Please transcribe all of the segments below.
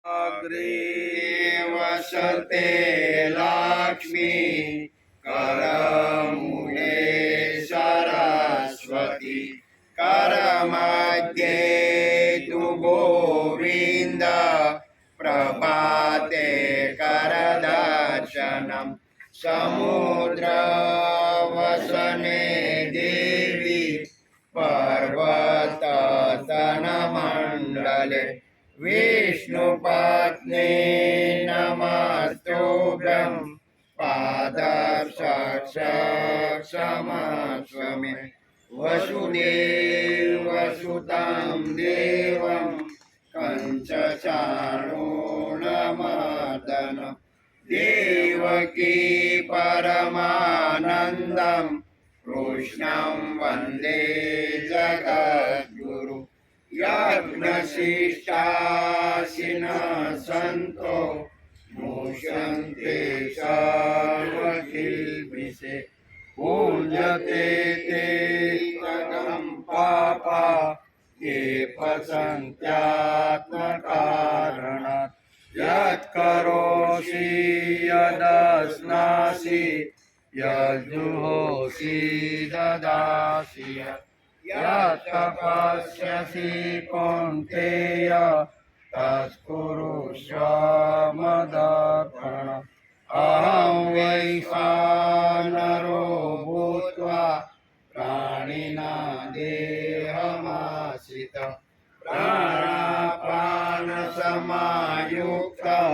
अग्रे वसते लक्ष्मी करमूले सरस्वती करमध्ये तु गोविन्द प्रभाते करदर्शनम् समुद्रवसने देवी पर्वततनमण्डले विष्णुपत्नी नमस्तुभ्यं पादस्पर्शमस्वमे वसुदेवसुतं देवं कंसचाणूरमर्दन देवकी परमानन्दं कृष्णं वन्दे जगद्गुरु यज्ञशिष्टाशिनः सन्तो मुह्यन्ते सर्वकिल्बिषे पूज्यते ते कृतं पापा ये पचन्त्यात्मकारणात् यत्करोषि यदश्नासि यज्जुहोषि ददासि यत्तपस्यसि कौन्तेय तत्कुरुष्व मदर्पणम् अहं वैश्वानरो भूत्वा प्राणिनां देहमाश्रितः प्राणापानसमायुक्तः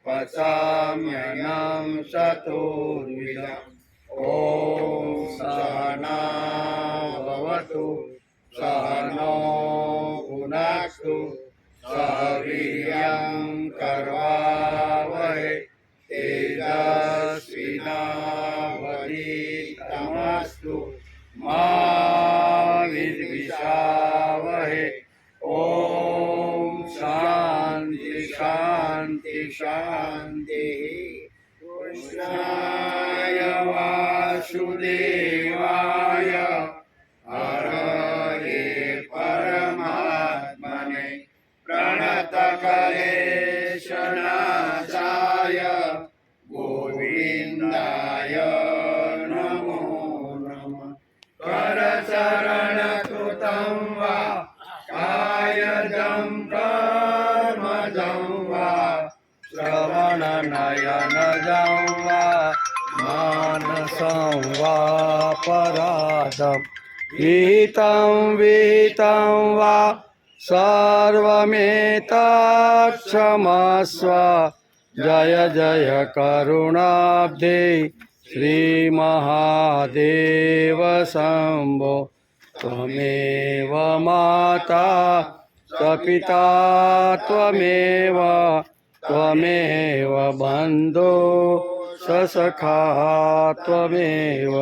पचाम्यन्नं चतुर्विधम् ॐ सहना भवतु सहनो भुनक्तु सह वीर्यं करवावहै तेजस्विनावधीतमस्तु मा विद्विषावहै ॐ शान्ति शान्ति शान्तिः कृष्णाय वासुदेवाय हरये परमात्मने प्रणतकलेशनाशाय गोविन्दाय नमो नमः करचरणकृतं वा कायजं कर्मजं वा श्रवणनयनजं वा मानसं वा पराधं विहितं विहितं वा सर्वमेतत्क्षमस्व जय जय करुणाब्धे श्रीमहादेव शम्भो त्वमेव माता स्वपिता त्वमेव त्वमेव बन्धो सखा त्वमेव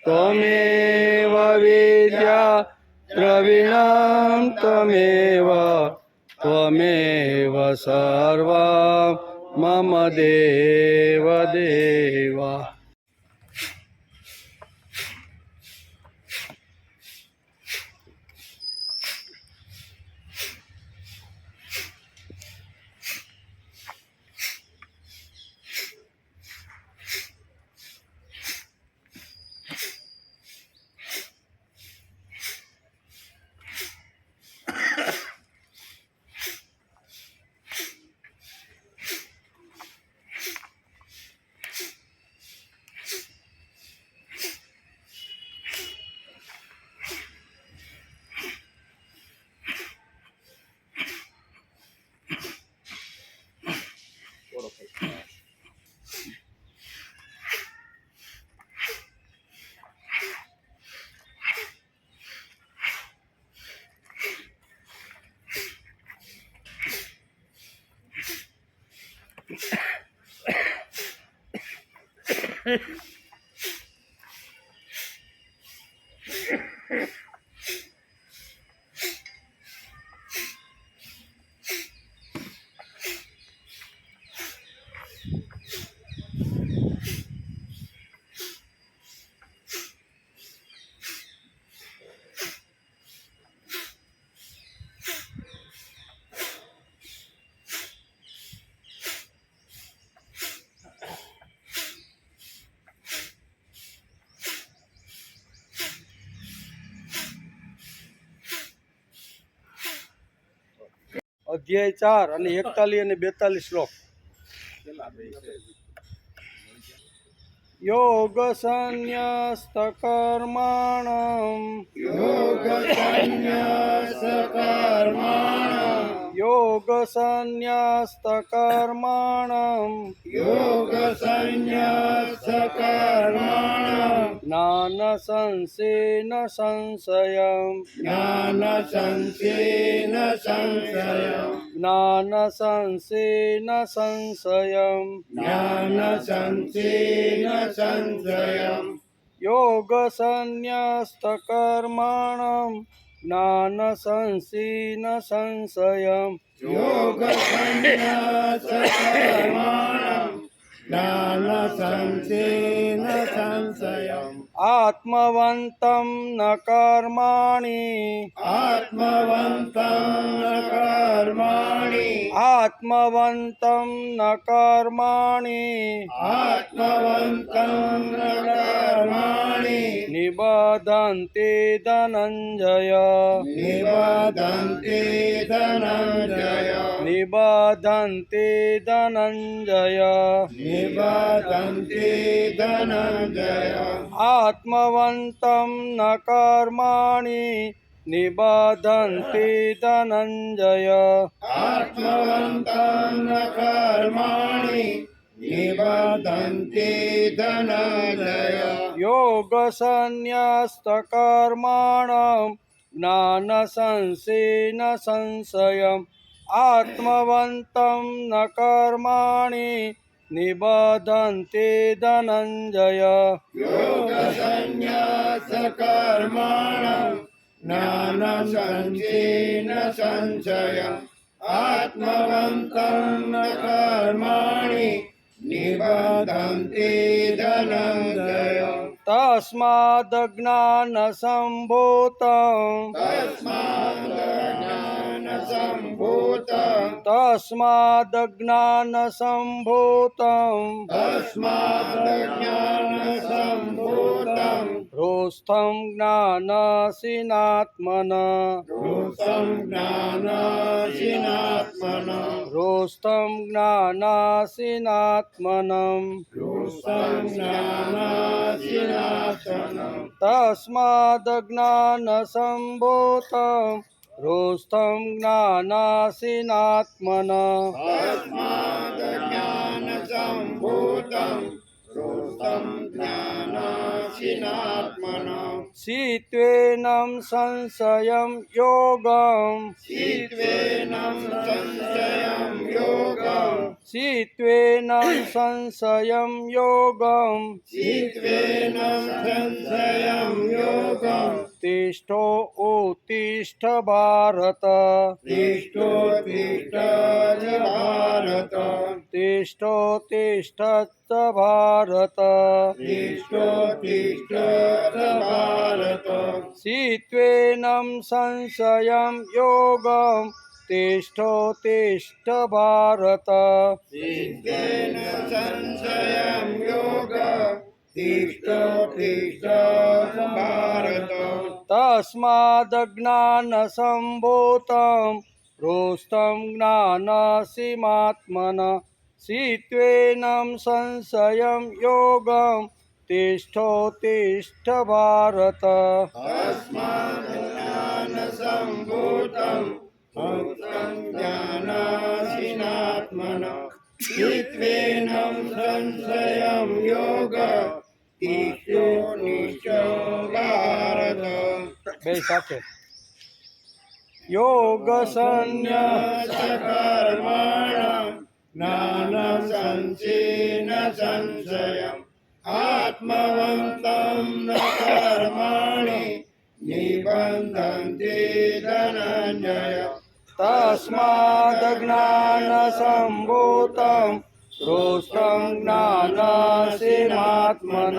त्वमेव विद्या द्रविणं त्वमेव त्वमेव सर्वं मम देव देव। અધ્યાય 4 અને 41 અને 42 શ્લોક. યોગ સંન્યસ્ત કર્માણમ યોગ સંન્યાસ કર્માણમ યોગ સંન્યસ્ત કર્માણમ યોગ સંન્યાસ કર્માણમ જ્ઞાન સંશેન સંશયમ જ્ઞાન સંશેન સંશયમ જ્ઞાન સંશેન સંશયમ જ્ઞાન સંશેન સંશયમ યોગ સંન્યસ્ત કર્માણમ જ્ઞાન સંશેન સંશયમ યોગ સંન્યાસ કર્માણમ જ્ઞાન સંશેન સંશયમ આત્મવંતમ ન કર્માણિ આત્મવંतं ન કર્માણિ આત્મવંતમ ન કર્માણિ આત્મવંतं ન કર્માણિ નિબધન્તે ધનંજય નિબધન્તે ધનંજય નિબધન્તે ધનંજય નિબધન્તે ધનંજય આત્મવંતમ ન કર્માણિ નિબધન્તે ધનંજય આત્મવંतं ન કર્માણિ નિબધન્તે ધનંજય યોગ સંન્યસ્ત કર્માણમ જ્ઞાન સંશેન સંશયમ આત્મવંતમ ન કર્માણિ નિબધન્તે ધનંજય યોગ સંન્યાસ કર્માણમ જ્ઞાન સંશેન સંશયમ આત્મવંतं ન કર્માણિ નિબધન્તે ધનંજય તસ્માદ જ્ઞાન સંભૂતમ તસ્માદ જ્ઞાન સંભૂતં તસ્માદ જ્ઞાન સંભૂતમ તસ્માદ જ્ઞાન સંભૂતં હૃસ્થમ જ્ઞાનસીનાત્મન રૂપં જ્ઞાનાસીનાત્મન હૃસ્થમ જ્ઞાનસીનાત્મનમ રૂપં જ્ઞાનાસીનાત્મન તસ્માદ જ્ઞાન સંભૂતમ હૃસ્થમ જ્ઞાનસીનાત્મન તસ્માદ જ્ઞાન સંભૂતં રૂપં જ્ઞાનાસીનાત્મન શીત્વેનમ સંશયમ યોગમ શીત્વેनं સંશયં યોગં શીત્વેનમ સંશયમ યોગમ શીત્વેनं સંશયં યોગં તિષ્ઠો ઉત્તિષ્ઠ ભારત તિષ્ઠોત્તિષ્ઠ જ ભારત તિષ્ઠોત્તિષ્ઠ ભારત તિષ્ઠોત્તિષ્ઠ જ ભારત શીત્વેનમ સંશયમ યોગમ તિષ્ઠોત્તિષ્ઠ ભારત શીત્વેન સંશયં યોગ તિષ્ઠોત્તિષ્ઠ ભારત તસ્માદ જ્ઞાન સંભૂતમ હૃસ્થમ જ્ઞાનસીમાત્મન શીત્વેનમ સંશયમ યોગમ તિષ્ઠોત્તિષ્ઠ ભારત તસ્માદ જ્ઞાન સંભૂતં ભૂतं જ્ઞાનાસીનાત્મન શીત્વેनं સંશયં યોગ તિષ્ઠોત્તિષ્ઠ ભારત બે સાથે યોગ સંન્યાસ કર્માણ જ્ઞાન સંશેન સંશયમ આત્મવંतं ન કર્માણિ નિબધન્તે ધનંજય તસ્માદ જ્ઞાન સંભૂતમ હૃષ્ટમ જ્ઞાનસીનાત્મન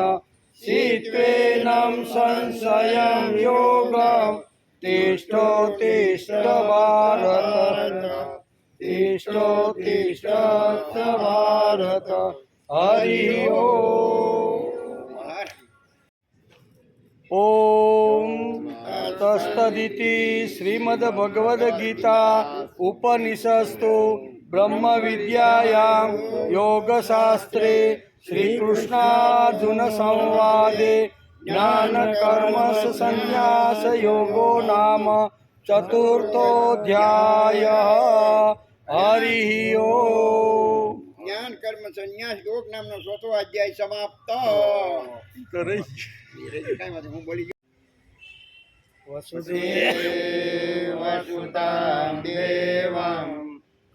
શીત્વેનમ સંશયમ યોગમ તિષ્ઠોત્તિષ્ઠ ભારત તિષ્ઠોત્તિષ્ઠ ભારત હરિ ઓમ તસ્તદ તદિતિ શ્રીમદ ભગવદ ગીતા ઉપનિષસ્તુ બ્રહ્મ વિદ્યાયામ યોગશાસ્ત્રે શ્રી કૃષ્ણાર્જુન સંવાદે જ્ઞાન કર્મ સંન્યાસ યોગો નામ ચતુર્થોધ્યાય હરિ ઓમ. જ્ઞાન કર્મ સંન્યાસ યોગ નામનો ચોથો અધ્યાય સમાપ્ત. કાંઈ વાંધો નહીં, હું બોલી ગયો. વસુતાં દેવં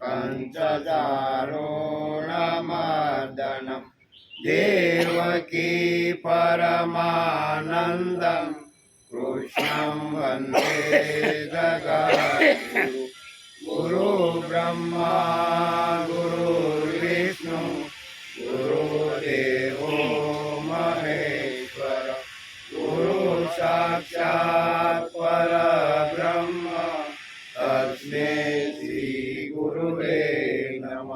કંસચારૂણમર્દનમ દેવકી પરમાનંદમ કૃષ્ણં વંદે જગદ્ગુરુ. ગુરુ બ્રહ્મા ગુરુર્વિષ્ણુ ગુરુદેવો મહેશ્વર ગુરુ સાક્ષાત પરબ્રહ્મ તસ્મૈ શ્રી ગુરુવે નમઃ.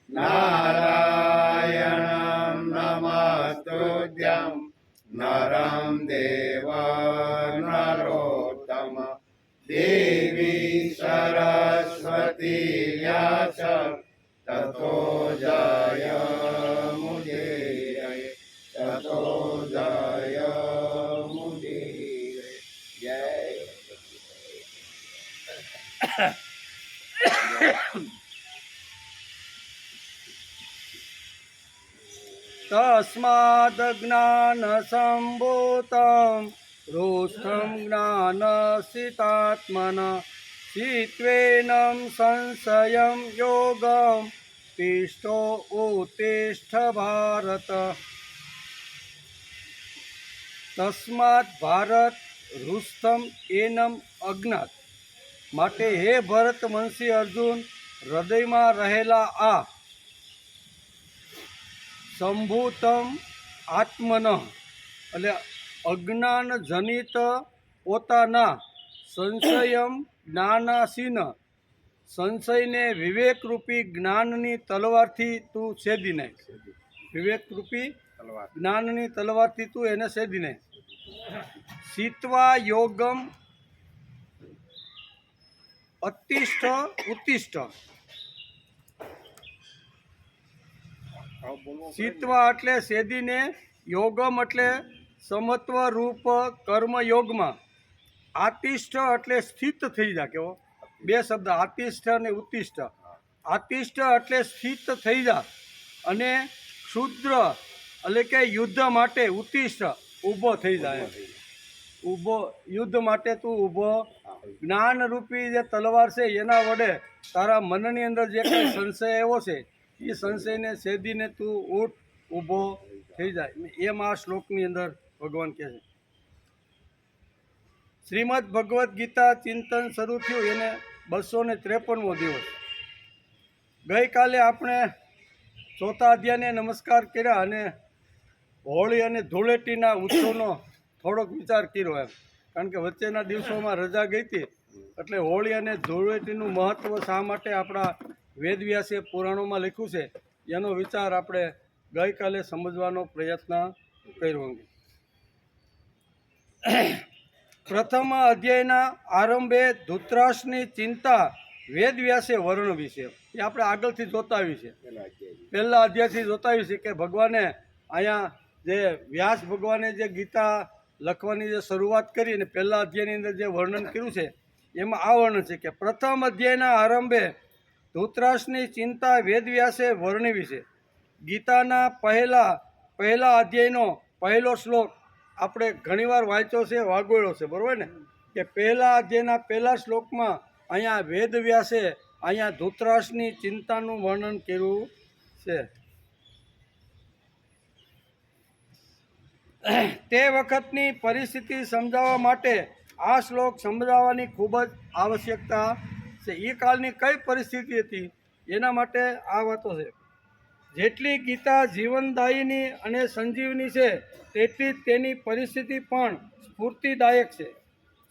નારાયણં નમસ્તુભ્યં નરં દેવ નરોત્તમ દેવી સરસ્વતી વ્યાસ તતો જય મુદીરય તતો જય મુદીરય. જય તસ્માદ જ્ઞાન સંભૂતમ રોષ્ઠમ જ્ઞાનસિતાત્મન ચિત્વેનમ સંશયમ યોગમ તિષ્ઠો ઉત્તિષ્ઠ ભારત. તસ્માત ભારત રુષ્થમ એનમ અજ્ઞાત. માટે હે ભરત વંશી અર્જુન, હૃદયમાં રહેલા આ સંભૂતમ આત્મન એટલે અજ્ઞાન જનિત પોતાના સંશયમ જ્ઞાનાસીન સંશયને વિવેકરૂપી જ્ઞાનની તલવારથી તું છેદી નાખ. વિવેકરૂપી જ્ઞાનની તલવારથી તું એને છેદી નાખ. સીત્વા યોગમ અતિષ્ઠ ઉત્તિષ્ઠ. સીત્વા એટલે સેદીને, યોગમ એટલે સમત્વ રૂપ કર્મયોગમાં, આતિષ્ઠ એટલે સ્થિત થઈ જા. કેવો બે શબ્દ, આતિષ્ઠ અને ઉત્તિષ્ઠ. આતિષ્ઠ એટલે સ્થિત થઈ જા અને ક્ષુદ્ર એટલે કે યુદ્ધ માટે, ઉત્તિષ્ઠ ઊભો થઈ જાય. ઊભો યુદ્ધ માટે તું ઊભો. જ્ઞાનરૂપી જે તલવાર છે એના વડે તારા મનની અંદર જે કંઈ સંશય એવો છે એ સંશયને છેદીને તું ઊઠ, ઊભો થઈ જાય. એમ આ શ્લોકની અંદર ભગવાન કહે છે. શ્રીમદ ભગવદ્ ગીતા ચિંતન શરૂ થયું એને 253મો દિવસ. ગઈકાલે આપણે ચોથા અધ્યાયને નમસ્કાર કર્યા અને હોળી અને ધૂળેટીના ઉત્સવનો થોડોક વિચાર કર્યો એમ. કારણ કે વચ્ચેના દિવસોમાં રજા ગઈ હતી એટલે હોળી અને ધૂળેટીનું મહત્ત્વ શા માટે આપણા વેદવ્યાસે પુરાણોમાં લખ્યું છે એનો વિચાર આપણે ગઈકાલે સમજવાનો પ્રયત્ન કર્યો. પ્રથમ અધ્યાયના આરંભે ધૃતરાષ્ટ્રની ચિંતા વેદવ્યાસે વર્ણવી છે. એ આપણે આગળથી જોતા આવી છે, પહેલા અધ્યાયથી જોતા આવી છે કે ભગવાને અહીંયા જે વ્યાસ ભગવાને જે ગીતા લખવાની જે શરૂઆત કરી અને પહેલા અધ્યાયની અંદર જે વર્ણન કર્યું છે એમાં આ વર્ણન છે કે પ્રથમ અધ્યાયના આરંભે ધૃતરાષ્ટ્રની ચિંતા વેદવ્યાસે વર્ણવી છે. ગીતાના પહેલા અધ્યાયનો પહેલો શ્લોક આપણે ઘણીવાર વાંચ્યો છે, વાગોળ્યો છે, બરાબર ને? કે પહેલા અધ્યાયના પહેલા શ્લોકમાં અહીંયા વેદવ્યાસે અહીંયા ધૃતરાષ્ટ્રની ચિંતાનું વર્ણન કર્યું છે. તે વખતની પરિસ્થિતિ સમજાવવા માટે આ શ્લોક સમજાવવાની ખૂબ જ આવશ્યકતા છે. એ કાળની કઈ પરિસ્થિતિ હતી એના માટે આ વાતો છે. જેટલી ગીતા જીવનદાયીની અને સંજીવની છે તેટલી જ તેની પરિસ્થિતિ પણ સ્ફૂર્તિદાયક છે.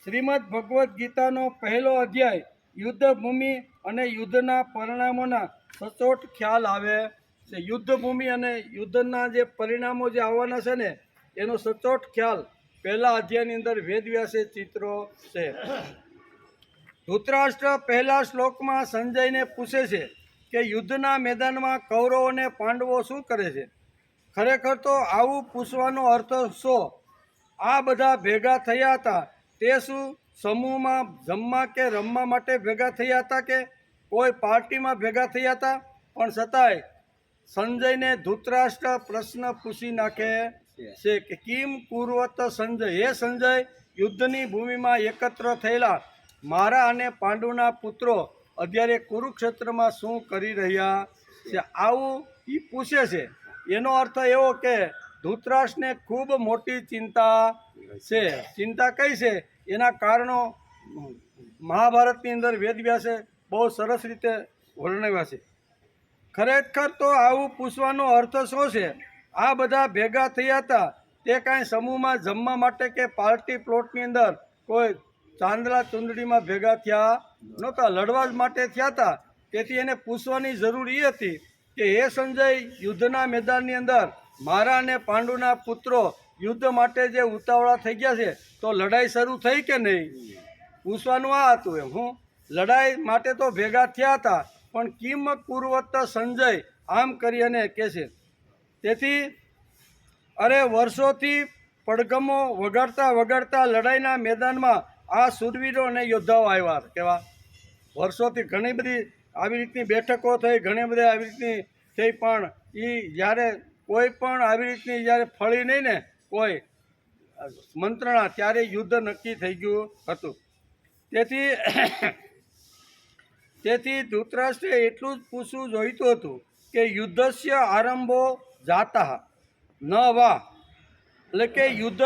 શ્રીમદ ભગવદ્ ગીતાનો પહેલો અધ્યાય યુદ્ધભૂમિ અને યુદ્ધના પરિણામોના સચોટ ખ્યાલ આવે છે. યુદ્ધભૂમિ અને યુદ્ધના જે પરિણામો જે આવવાના છે ને એનો સચોટ ખ્યાલ પહેલા અધ્યાયની અંદર વેદવ્યાસે ચિત્રો છે. ધૃતરાષ્ટ્ર પહેલા શ્લોકમાં સંજયને પૂછે છે કે યુદ્ધના મેદાનમાં કૌરવો અને પાંડવો શું કરે છે. ખરેખર તો આવું પૂછવાનો અર્થ શું? આ બધા ભેગા થયા હતા તે શું સમૂહમાં જમવા કે રમવા માટે ભેગા થયા હતા કે કોઈ પાર્ટીમાં ભેગા થયા હતા? પણ છતાંય સંજયને ધૃતરાષ્ટ્ર પ્રશ્ન પૂછી નાખે છે કે કિમ કુર્વત સંજય, હે સંજય, યુદ્ધની ભૂમિમાં એકત્ર થયેલા મારા અને પાંડુના પુત્રો અત્યારે કુરુક્ષેત્રમાં શું કરી રહ્યા છે, આવું એ પૂછે છે. એનો અર્થ એવો કે ધૃતરાષ્ટ્રને ખૂબ મોટી ચિંતા છે. ચિંતા કઈ છે એના કારણો મહાભારતની અંદર વેદવ્યાસે બહુ સરસ રીતે વર્ણવ્યા છે. ખરેખર તો આવું પૂછવાનો અર્થ શું છે? આ બધા ભેગા થયા હતા તે કાંઈ સમૂહમાં જમવા માટે કે પાર્ટી પ્લોટની અંદર કોઈ ચાંદલા ચુંદડીમાં ભેગા થયા નહોતા, લડવા જ માટે થયા હતા. તેથી એને પૂછવાની જરૂર એ હતી કે હે સંજય, યુદ્ધના મેદાનની અંદર મારા અને પાંડુના પુત્રો યુદ્ધ માટે જે ઉતાવળા થઈ ગયા છે તો લડાઈ શરૂ થઈ કે નહીં? પૂછવાનું આ હતું. હું લડાઈ માટે તો ભેગા થયા હતા પણ કિમ કુર્વત સંજય આમ કરી અને કહે છે. તેથી અરે વર્ષોથી પડઘમો વગાડતા વગાડતા લડાઈના મેદાનમાં આ શૂરવીરો અને યોદ્ધાઓ આવ્યા. કેવા વર્ષોથી ઘણી બધી આવી રીતની બેઠકો થઈ, ઘણી બધી આવી રીતની થઈ, પણ એ જ્યારે કોઈ પણ આવી રીતની જ્યારે ફળી નહીં ને કોઈ મંત્રણા, ત્યારે યુદ્ધ નક્કી થઈ ગયું હતું. તેથી ધૃતરાષ્ટ્રે એટલું જ પૂછવું જોઈતું હતું કે યુદ્ધસ્ય આરંભો જાતા ન વા, એટલે કે યુદ્ધ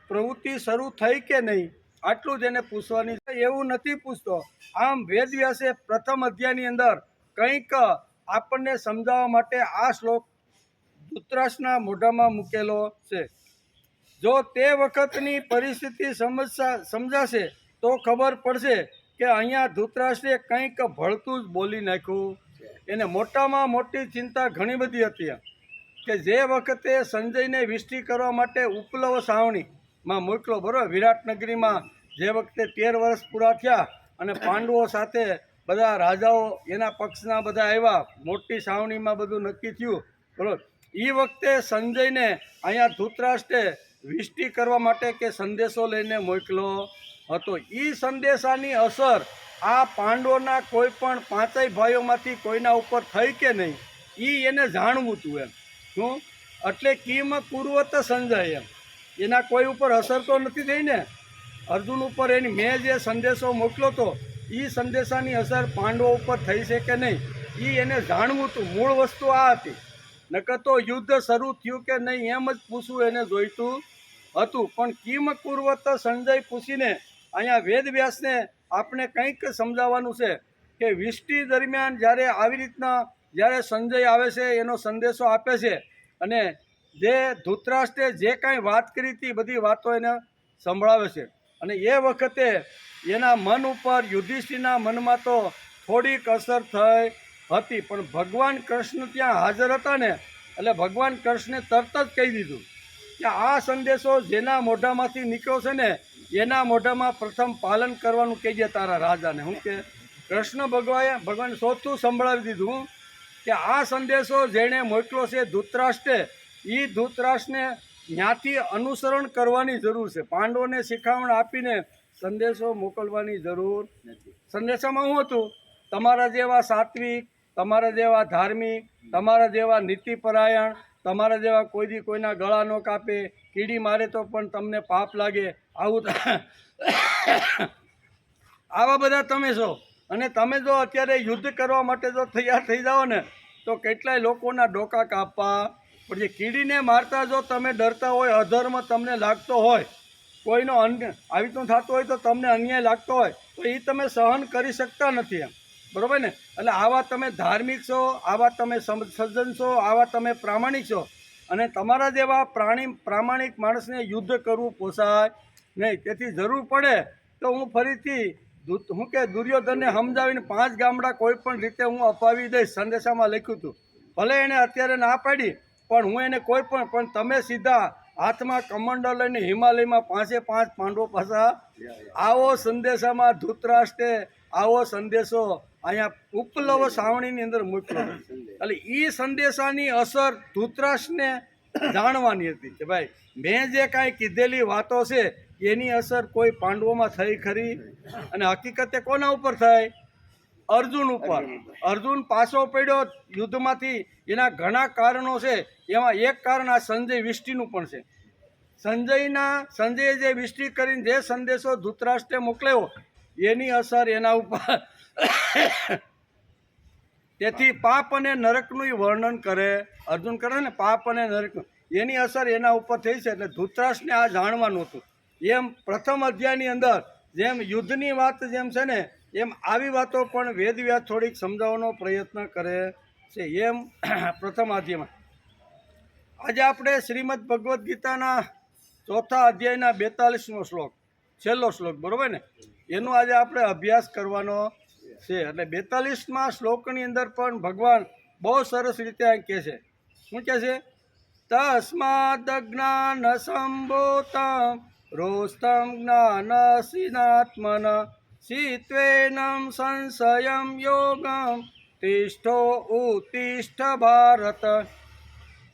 પ્રવૃત્તિ શરૂ થઈ કે નહીં, આટલું જ એને પૂછવાની છે. એવું નથી પૂછતો. આમ વેદવ્યાસે પ્રથમ અધ્યાયની અંદર કંઈક આપણને સમજાવવા માટે આ શ્લોક ધૃતરાષ્ટ્રના મોઢામાં મૂકેલો છે. જો તે વખતની પરિસ્થિતિ સમજાશે તો ખબર પડશે કે અહીંયા ધૃતરાષ્ટ્રે કંઈક ભળતું જ બોલી નાખ્યું. એને મોટામાં મોટી ચિંતા ઘણી બધી હતી કે જે વખતે સંજયને વિષ્ટિ કરવા માટે ઉપલવ સાવણીમાં મોકલો, બરાબર, વિરાટનગરીમાં જે વખતે 13 વર્ષ પૂરા થયા અને પાંડવો સાથે બધા રાજાઓ એના પક્ષના બધા આવ્યા, મોટી સાવણીમાં બધું નક્કી થયું, બરાબર. એ વખતે સંજયને અહીંયા ધૃતરાષ્ટ્રે વિષ્ટિ કરવા માટે કે સંદેશો લઈને મોકલો હતો. એ સંદેશાની અસર આ પાંડવોના કોઈ પણ 5 ભાઈઓમાંથી કોઈના ઉપર થઈ કે નહીં, એ એને જાણવું હતું. એમ શું એટલે કિમ કુર્વત સંજય, એમ એના કોઈ ઉપર અસર તો નથી થઈ ને અર્જુન ઉપર. એની મેં જે સંદેશો મોકલ્યો હતો એ સંદેશાની અસર પાંડવો ઉપર થઈ છે કે નહીં, એ એને જાણવું હતું. મૂળ વસ્તુ આ હતી. નકર તો યુદ્ધ શરૂ થયું કે નહીં એમ જ પૂછવું એને જોઈતું હતું. પણ કિમ કુર્વત સંજય પૂછીને અહીંયા વેદવ્યાસને આપણે કંઈક સમજાવવાનું છે કે વિષ્ટિ દરમિયાન જ્યારે આવી રીતના જ્યારે સંજય આવે છે, એનો સંદેશો આપે છે અને જે ધૃતરાષ્ટ્રે જે કાંઈ વાત કરી હતી બધી વાતો એને સંભળાવે છે. અને એ વખતે એના મન ઉપર, યુધિષ્ઠિરના મનમાં તો થોડીક અસર થઈ હતી, પણ ભગવાન કૃષ્ણ ત્યાં હાજર હતા ને એટલે ભગવાન કૃષ્ણે તરત જ કહી દીધું કે આ સંદેશો જેના મોઢામાંથી નીકળ્યો છે ને એના મોઢામાં પ્રથમ પાલન કરવાનું કહેજે તારા રાજાને. હું કે કૃષ્ણ ભગવાન ચોથું સંભળાવી દીધું કે આ સંદેશો જેણે મોકલ્યો છે ધૃતરાષ્ટ્રે, એ ધૃતરાષ્ટ્રને ત્યાંથી અનુસરણ કરવાની જરૂર છે. પાંડવોને શિખામણ આપીને સંદેશો મોકલવાની જરૂર નથી. સંદેશામાં શું હતું? તમારા જેવા સાત્વિક, તમારા જેવા ધાર્મિક, તમારા જેવા નીતિપરાયણ, તમારા જેવા કોઈ દી કોઈના ગળા ન કાપે, કીડી મારે તો પણ તમને પાપ લાગે, આવું આવા બધા તમે છો. અને તમે જો અત્યારે યુદ્ધ કરવા માટે જો તૈયાર થઈ જાઓ ને તો કેટલાય લોકોના ડોકા કાપવા પડશે. કીડીને મારતા જો તમે ડરતા હોય, અધર્મ તમને લાગતો હોય, કોઈનો આવી રીતનું થતું હોય તો તમને અન્યાય લાગતો હોય તો એ તમે સહન કરી શકતા નથી. એમ બરાબર ને? એટલે આવા તમે ધાર્મિક છો, આવા તમે સજ્જન છો, આવા તમે પ્રામાણિક છો. અને તમારા જેવા પ્રામાણિક માણસને યુદ્ધ કરવું પોસાય નહીં. તેથી જરૂર પડે તો હું ફરીથી હું કે દુર્યોધનને સમજાવીને 5 ગામડા કોઈ પણ રીતે હું અપાવી દઈશ. સંદેશામાં લખ્યું હતું. ભલે એણે અત્યારે ના પાડી પણ હું એને કોઈ પણ તમે સીધા હાથમાં કમંડળ લઈને હિમાલયમાં 5 પાંડવો પાછા આવો સંદેશામાં ધૃતરાષ્ટ્રે આવો સંદેશો અહીંયા ઉપલવ સાવણીની અંદર મોકલો. એટલે એ સંદેશાની અસર ધૃતરાષ્ટ્રને જાણવાની હતી કે ભાઈ મેં જે કાંઈ કીધેલી વાતો છે એની અસર કોઈ પાંડવોમાં થઈ ખરી, અને હકીકતે કોના ઉપર થઈ? અર્જુન ઉપર. અર્જુન પાછો પડ્યો યુદ્ધમાંથી, એના ઘણા કારણો છે. એમાં એક કારણ આ સંજય વિષ્ટિનું પણ છે. સંજયે જે વિષ્ટિ કરીને જે સંદેશો ધૃતરાષ્ટ્રે મોકલ્યો એની અસર એના ઉપર તેથી પાપ અને નરકનું વર્ણન કરે અર્જુન, કરે ને પાપ અને નરકનું, એની અસર એના ઉપર થઈ છે. એટલે ધૃતરાષ્ટ્રને આ જાણવાનું હતું. એમ પ્રથમ અધ્યાયની અંદર જેમ યુદ્ધની વાત જેમ છે ને, એમ આવી વાતો પણ વેદવ્યાસ થોડીક સમજાવવાનો પ્રયત્ન કરે છે. એમ પ્રથમ અધ્યાયમાં આજે આપણે શ્રીમદ ભગવદ્ ગીતાના 4થા અધ્યાયના 42મો શ્લોક, છેલ્લો શ્લોક, બરાબર ને, એનો આજે આપણે અભ્યાસ કરવાનો છે. એટલે 42મા શ્લોકની અંદર પણ ભગવાન બહુ સરસ રીતે આ કહે છે. શું કહે છે? તસ્માદ જ્ઞાન સંભૂતમ રોસ્તમ જ્ઞાનસીનાત્મન શીત્વેનમ સંશયમ યોગમ તિષ્ઠો ઉત્તિષ્ઠ ભારત.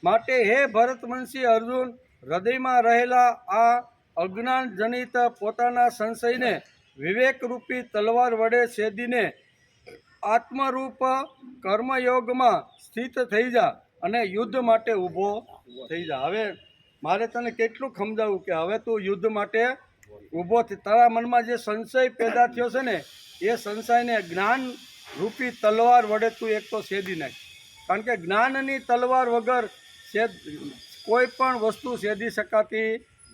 માટે હે ભરતવંશી અર્જુન, હૃદયમાં રહેલા આ અજ્ઞાનજનિત પોતાના સંશયને વિવેકરૂપી તલવાર વડે છેદીને આત્મરૂપ કર્મયોગમાં સ્થિત થઈ જા અને યુદ્ધ માટે ઊભો થઈ જા. હવે મારે તને કેટલું સમજાવું કે હવે તું યુદ્ધ માટે ઊભો થઈ. તારા મનમાં જે સંશય પેદા થયો છે ને, એ સંશયને જ્ઞાન રૂપી તલવાર વડે તું એક તો છેદી નાખ. કારણ કે જ્ઞાનની તલવાર વગર કોઈ પણ વસ્તુ છેદી શકાતી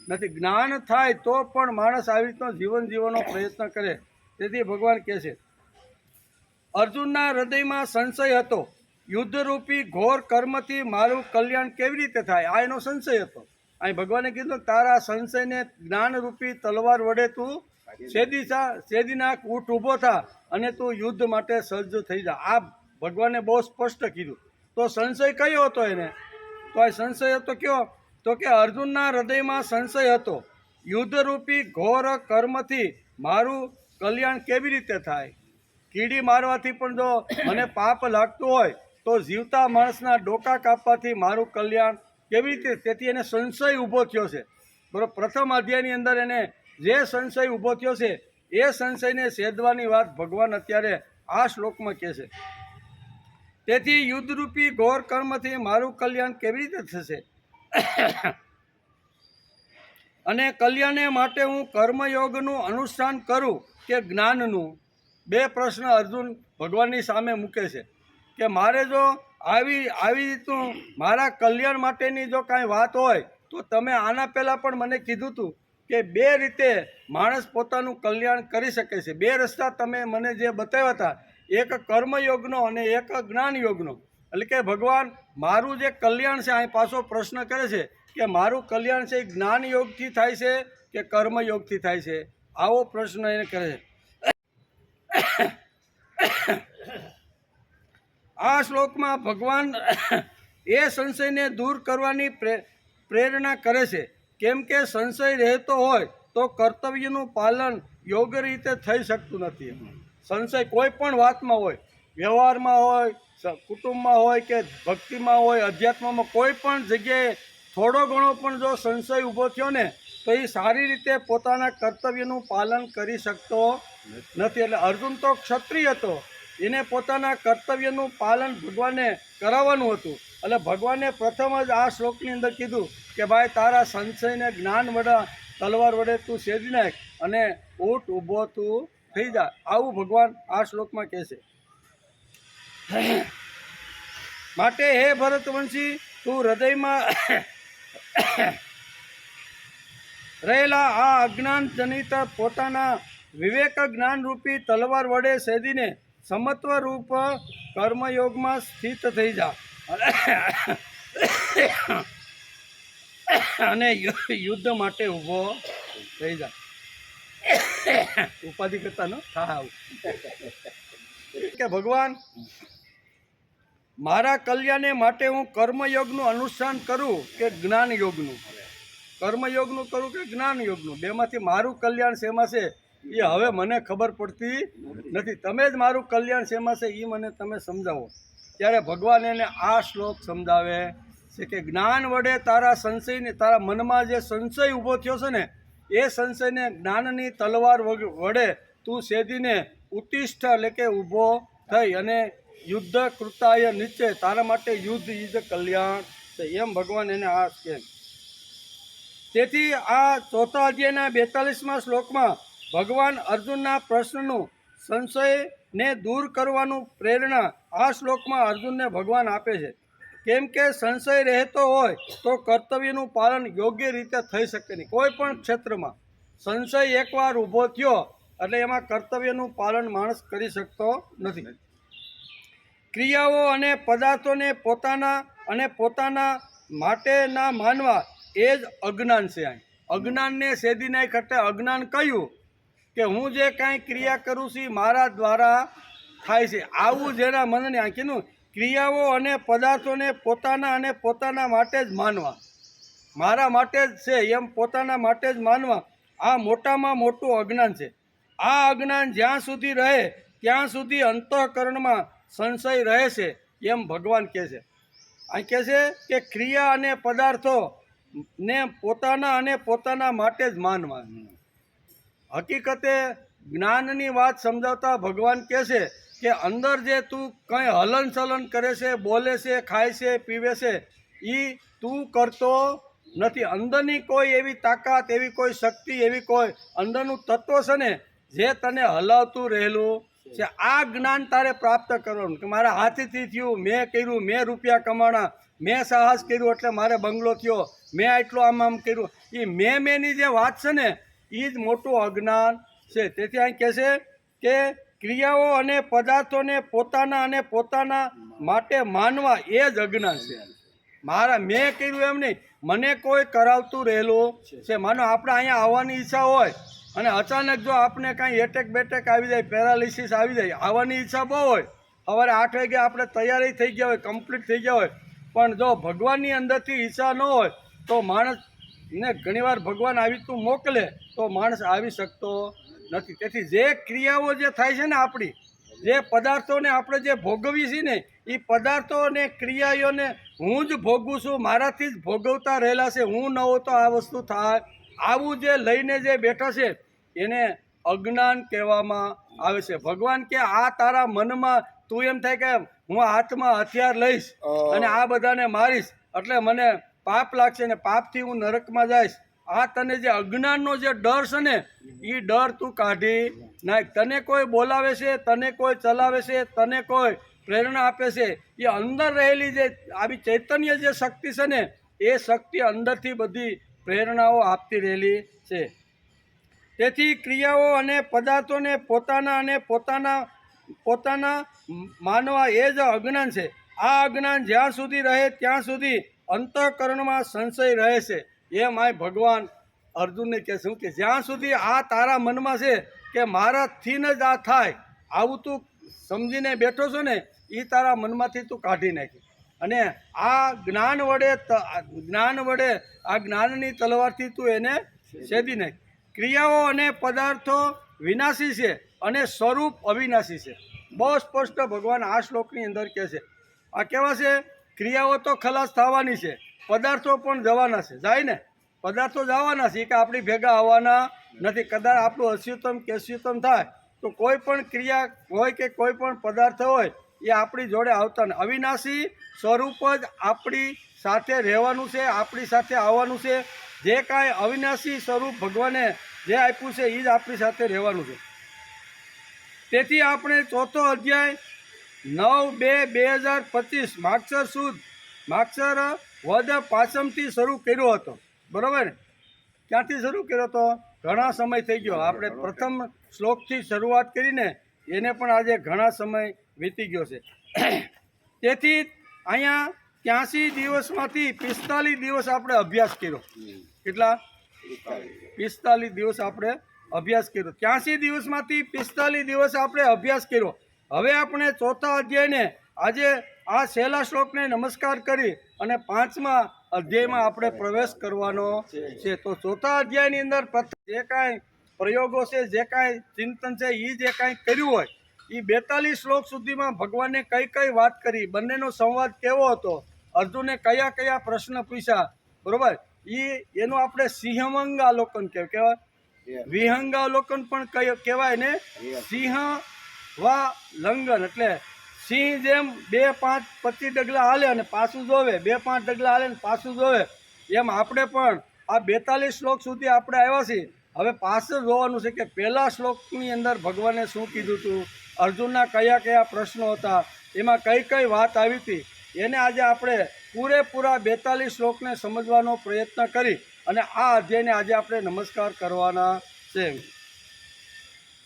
નથી. જ્ઞાન થાય તો પણ માણસ આવી રીતનો જીવન જીવવાનો પ્રયત્ન કરે. તેથી ભગવાન કહે છે અર્જુનના હૃદયમાં સંશય હતો, યુદ્ધરૂપી ઘોર કર્મથી મારું કલ્યાણ કેવી રીતે થાય, આ એનો સંશય હતો. અહીં ભગવાને કીધું તારા સંશયને જ્ઞાનરૂપી તલવાર વડે તું છેદી નાખ, ઊઠ ઊભો થા અને તું યુદ્ધ માટે સજ્જ થઈ જા. આ ભગવાને બહુ સ્પષ્ટ કીધું. તો સંશય કયો હતો એને? તો આ સંશય હતો કયો? તો કે અર્જુનના હૃદયમાં સંશય હતો, યુદ્ધરૂપી ઘોર કર્મથી મારું કલ્યાણ કેવી રીતે થાય. કીડી મારવાથી પણ જો મને પાપ લાગતું હોય તો જીવતા માણસના ડોકા કાપવાથી મારું કલ્યાણ કેવી રીતે? તેથી એને સંશય ઊભો થયો છે. બરાબર. પ્રથમ અધ્યાયની અંદર એને જે સંશય ઊભો થયો છે એ સંશયને છેદવાની વાત ભગવાન અત્યારે આ શ્લોકમાં કહે છે. તેથી યુદ્ધરૂપી ઘોર કર્મથી મારું કલ્યાણ કેવી રીતે થશે અને કલ્યાણે માટે હું કર્મયોગનું અનુષ્ઠાન કરું કે જ્ઞાનનું? બે પ્રશ્ન અર્જુન ભગવાનની સામે મૂકે છે કે મારે જો આવી રીતનું મારા કલ્યાણ માટેની જો કાંઈ વાત હોય તો તમે આના પહેલાં પણ મને કીધું હતું કે બે રીતે માણસ પોતાનું કલ્યાણ કરી શકે છે. બે રસ્તા તમે મને જે બતાવ્યા હતા, એક કર્મયોગનો અને એક જ્ઞાન યોગનો. એટલે કે ભગવાન મારું જે કલ્યાણ છે, અહીં પાછો પ્રશ્ન કરે છે કે મારું કલ્યાણ છે એ જ્ઞાન યોગથી થાય છે કે કર્મયોગથી થાય છે? આવો પ્રશ્ન એને કરે છે. આ શ્લોકમાં ભગવાન એ સંશયને દૂર કરવાની પ્રેરણા કરે છે. કેમ કે સંશય રહેતો હોય તો કર્તવ્યનું પાલન યોગ્ય રીતે થઈ શકતું નથી. સંશય કોઈ પણ વાતમાં હોય, વ્યવહારમાં હોય, કુટુંબમાં હોય કે ભક્તિમાં હોય, અધ્યાત્મમાં, કોઈ પણ જગ્યાએ થોડો ઘણો પણ જો સંશય ઊભો થયો ને તો એ સારી રીતે પોતાના કર્તવ્યનું પાલન કરી શકતો નથી. એટલે અર્જુન તો ક્ષત્રિય હતો, એને પોતાના કર્તવ્યનું પાલન ભગવાને કરાવવાનું હતું. એટલે ભગવાને પ્રથમ જ આ શ્લોકની અંદર કીધું કે ભાઈ તારા સંશયને જ્ઞાન વડે તલવાર વડે તું છેદી નાખ અને ઊઠ ઊભો તું થઈ જા. આવું ભગવાન આ શ્લોકમાં કહે છે. માટે હે ભરતવંશી, તું હૃદયમાં રહેલા આ અજ્ઞાન જનિત પોતાના વિવેક જ્ઞાન રૂપી તલવાર વડે છેદીને સમત્વ રૂપ કર્મયોગમાં સ્થિત થઈ જા અને યુદ્ધ માટે ઊભો થઈ જા. ઉપાધિ કરતા ન થાવ કે ભગવાન મારા કલ્યાણે માટે હું કર્મયોગનું અનુષ્ઠાન કરું કે જ્ઞાન યોગનું? કર્મયોગનું કરું કે જ્ઞાન યોગનું, બેમાંથી મારું કલ્યાણ શેમાં છે એ હવે મને ખબર પડતી નથી. તમે જ મારું કલ્યાણ શેમાં છે એ મને તમે સમજાવો. ત્યારે ભગવાન એને આ શ્લોક સમજાવે છે કે જ્ઞાન વડે તારા સંશયને, તારા મનમાં જે સંશય ઊભો થયો છે ને એ સંશયને જ્ઞાનની તલવાર વડે તું સેધીને ઉત્તિષ્ઠ એટલે કે ઊભો થઈ અને યુદ્ધ કૃતાય નિશ્ચય, તારા માટે યુદ્ધ ઈજ કલ્યાણ છે, એમ ભગવાન એને આ કહે. તેથી આ ચોથા અધ્યાયના 42મા શ્લોકમાં ભગવાન અર્જુનના પ્રશ્નનું સંશયને દૂર કરવાનું પ્રેરણા આ શ્લોકમાં અર્જુનને ભગવાન આપે છે. કેમ કે સંશય રહેતો હોય તો કર્તવ્યનું પાલન યોગ્ય રીતે થઈ શકે નહીં. કોઈ પણ ક્ષેત્રમાં સંશય એકવાર ઊભો થયો એટલે એમાં કર્તવ્યનું પાલન માણસ કરી શકતો નથી. ક્રિયાઓ અને પદાર્થોને પોતાના માટે ના માનવા એ જ અજ્ઞાન છે. અજ્ઞાનને સેધી નાખ. એટલે અજ્ઞાન કયું કે હું જે કાંઈ ક્રિયા કરું છું મારા દ્વારા થાય છે, આવું જેના મનની આંખીનું ક્રિયાઓ અને પદાર્થોને પોતાના માટે જ માનવા, મારા માટે જ છે એમ પોતાના માટે જ માનવા, આ મોટામાં મોટું અજ્ઞાન છે. આ અજ્ઞાન જ્યાં સુધી રહે ત્યાં સુધી અંતઃકરણમાં સંશય રહે છે, એમ ભગવાન કહે છે. અહીં કહે છે કે ક્રિયા અને પદાર્થોને પોતાના માટે જ માનવા. હકીકતે જ્ઞાનની વાત સમજાવતા ભગવાન કહે છે કે અંદર જે તું કંઈ હલનચલન કરે છે, બોલે છે, ખાય છે, પીવે છે એ તું કરતો નથી. અંદરની કોઈ એવી તાકાત, એવી કોઈ શક્તિ, એવી કોઈ અંદરનું તત્વ છે ને જે તને હલાવતું રહેલું છે. આ જ્ઞાન તારે પ્રાપ્ત કરવાનું કે મારા હાથથી થયું, મેં કર્યું, મેં રૂપિયા કમાણા, મેં સાહસ કર્યું એટલે મારે બંગલો થયો, મેં આટલું આમ કર્યું. એ મેંની જે વાત છે ને એ જ મોટું અજ્ઞાન છે. તેથી અહીં કહે છે કે ક્રિયાઓ અને પદાર્થોને પોતાના માટે માનવા એ જ અજ્ઞાન છે. મેં કર્યું એમ નહીં, મને કોઈ કરાવતું રહેલું છે. માનો આપણે અહીંયા આવવાની ઈચ્છા હોય અને અચાનક જો આપણે કાંઈ એટેક બેટેક આવી જાય, પેરાલિસિસ આવી જાય, આવવાની ઈચ્છા બહુ હોય, સવારે 8 વાગે આપણે તૈયારી થઈ ગયા હોય, કમ્પ્લીટ થઈ ગયા હોય, પણ જો ભગવાનની અંદરથી ઈચ્છા ન હોય તો માણસને ઘણીવાર ભગવાન આવી રીતનું મોકલે તો માણસ આવી શકતો નથી. તેથી જે ક્રિયાઓ જે થાય છે ને આપણી, જે પદાર્થોને આપણે જે ભોગવીએ છીએ ને એ પદાર્થો અને ક્રિયાઓને હું જ ભોગવું છું, મારાથી જ ભોગવતા રહેલા છે, હું ન હોઉં તો આ વસ્તુ થાય, આવું જે લઈને જે બેઠા છે એને અજ્ઞાન કહેવામાં આવે છે. ભગવાન કે આ તારા મનમાં તું એમ થાય કે હું હાથમાં હથિયાર લઈશ અને આ બધાને મારીશ એટલે મને પાપ લાગશે ને પાપથી હું નરકમાં જઈશ. આ તને જે અજ્ઞાનનો જે ડર છે ને એ ડર તું કાઢી નાખ. તને કોઈ બોલાવે છે, તને કોઈ ચલાવે છે, તને કોઈ પ્રેરણા આપે છે, એ અંદર રહેલી જે આવી ચૈતન્ય જે શક્તિ છે ને એ શક્તિ અંદરથી બધી પ્રેરણાઓ આપતી રહેલી છે. તેથી ક્રિયાઓ અને પદાર્થોને પોતાના માનવા એ જ અજ્ઞાન છે. આ અજ્ઞાન જ્યાં સુધી રહે ત્યાં સુધી અંતઃકરણમાં સંશય રહે છે. એમ આ ભગવાન અર્જુનને કહેશું કે જ્યાં સુધી આ તારા મનમાં છે કે મારાથી જ આ થાય, આવું તું સમજીને બેઠો છો ને એ તારા મનમાંથી તું કાઢી નાખી અને આ જ્ઞાન વડે આ જ્ઞાનની તલવારથી તું એને છેદી નાખ. ક્રિયાઓ અને પદાર્થો વિનાશી છે અને સ્વરૂપ અવિનાશી છે. બહુ સ્પષ્ટ ભગવાન આ શ્લોકની અંદર કહે છે. આ કેવા છે? ક્રિયાઓ તો ખલાસ થવાની છે, પદાર્થો પણ જવાના છે. જાય ને, પદાર્થો જવાના છે કે આપણી ભેગા આવવાના નથી. કદાચ આપણું અસ્યુતમ કેસ્યુતમ થાય તો કોઈ પણ ક્રિયા હોય કે કોઈ પણ પદાર્થ હોય એ આપણી જોડે આવતા ને. અવિનાશી સ્વરૂપ જ આપણી સાથે રહેવાનું છે, આપણી સાથે આવવાનું છે. જે કાંઈ અવિનાશી સ્વરૂપ ભગવાને જે આપ્યું છે એ જ આપણી સાથે રહેવાનું છે. તેથી આપણે ચોથો અધ્યાય 9/2/2025 માગસર સુદ માગસર વદ પાંચમથી શરૂ કર્યો હતો. બરાબર ને? ક્યાંથી શરૂ કર્યો હતો? ઘણા સમય થઈ ગયો. આપણે પ્રથમ શ્લોકથી શરૂઆત કરીને એને પણ આજે ઘણા સમય વીતી ગયો છે. તેથી અહીંયા 83 દિવસમાંથી 45 દિવસ આપણે અભ્યાસ કર્યો. કેટલા? 45 દિવસ આપણે અભ્યાસ કર્યો. 83 દિવસમાંથી 45 દિવસ આપણે અભ્યાસ કર્યો. હવે આપણે ચોથા અધ્યાયને આજે આ છેલ્લા શ્લોકને નમસ્કાર કરી અને પાંચમા અધ્યાયમાં આપણે પ્રવેશ કરવાનો છે. તો ચોથા અધ્યાયની અંદર પ્રથમ જે કાંઈ પ્રયોગો છે, જે કાંઈ ચિંતન છે, એ જે કાંઈ કર્યું હોય એ 42 શ્લોક સુધીમાં ભગવાને કઈ કઈ વાત કરી, બંનેનો સંવાદ કેવો હતો, અર્જુને કયા કયા પ્રશ્ન પૂછ્યા, બરોબર, એનું આપણે સિંહવંગાવલોકન કહેવાય, વિહંગાવલોકન પણ કહેવાય ને, સિંહ વા લંઘન એટલે સિંહ જેમ 2-5-25 ડગલા હાલે અને પાછું જોવે, 2-5 ડગલા હાલે ને પાછું જોવે, એમ આપણે પણ આ 42 શ્લોક સુધી આપણે આવ્યા છીએ. હવે પાછળ જોવાનું છે કે પહેલા શ્લોકની અંદર ભગવાને શું કીધું હતું, અર્જુનના કયા કયા પ્રશ્નો હતા, એમાં કઈ કઈ વાત આવી હતી, એને આજે આપણે પૂરેપૂરા 42 શ્લોકને સમજવાનો પ્રયત્ન કરી અને આ અધ્યાયને આજે આપણે નમસ્કાર કરવાના છે.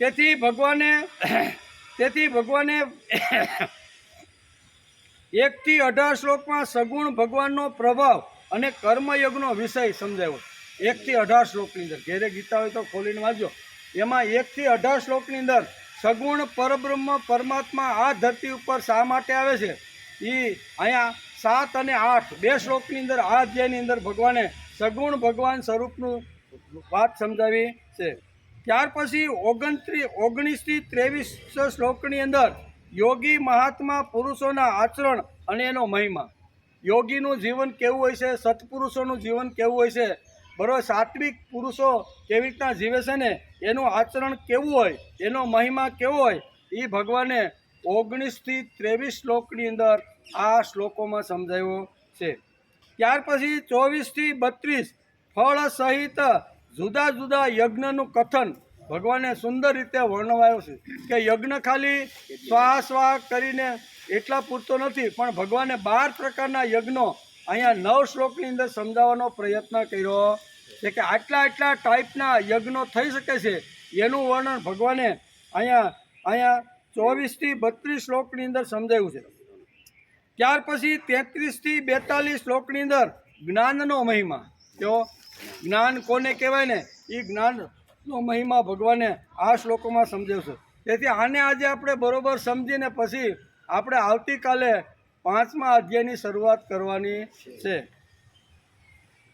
તેથી ભગવાને 1-18 શ્લોકમાં સગુણ ભગવાનનો પ્રભાવ અને કર્મયોગનો વિષય સમજાવ્યો. 1-18 શ્લોકની અંદર, ઘેરે ગીતા હોય તો ખોલીને વાંચજો. એમાં 1-18 શ્લોકની અંદર સગુણ પરબ્રહ્મ પરમાત્મા આ ધરતી ઉપર શા માટે આવે છે, એ અહીંયા 7 અને 8 બે શ્લોકની અંદર આ અધ્યાયની અંદર ભગવાને સગુણ ભગવાન સ્વરૂપનું વાત સમજાવી છે. ત્યાર પછી 19થી 23 શ્લોકની અંદર યોગી મહાત્મા પુરુષોના આચરણ અને એનો મહિમા, યોગીનું જીવન કેવું હોય છે, સત્પુરુષોનું જીવન કેવું હોય છે, બરાબર, સાત્વિક પુરુષો કેવી રીતના જીવે છે ને એનું આચરણ કેવું હોય, એનો મહિમા કેવો હોય, એ ભગવાને 19થી 23 શ્લોકની અંદર આ શ્લોકોમાં સમજાવ્યો છે. ત્યાર પછી 24થી 32 ફળ સહિત જુદા જુદા યજ્ઞનું કથન ભગવાને સુંદર રીતે વર્ણવાયું છે કે યજ્ઞ ખાલી સ્વાહ કરીને એટલા પૂરતો નથી, પણ ભગવાને 12 પ્રકારના યજ્ઞો અહીંયા 9 શ્લોકની અંદર સમજાવવાનો પ્રયત્ન કર્યો છે કે આટલા ટાઈપના યજ્ઞો થઈ શકે છે, એનું વર્ણન ભગવાને અહીંયા 24થી 32 શ્લોકની અંદર સમજાવ્યું છે. ત્યાર પછી 33થી 42 શ્લોકની અંદર જ્ઞાનનો મહિમા, જો જ્ઞાન કોને કહેવાય ને, એ જ્ઞાનનો મહિમા ભગવાને આ શ્લોકોમાં સમજાવ્યું છે. તેથી આને આજે આપણે બરોબર સમજીને પછી આપણે આવતીકાલે 5મા અધ્યાયની શરૂઆત કરવાની છે.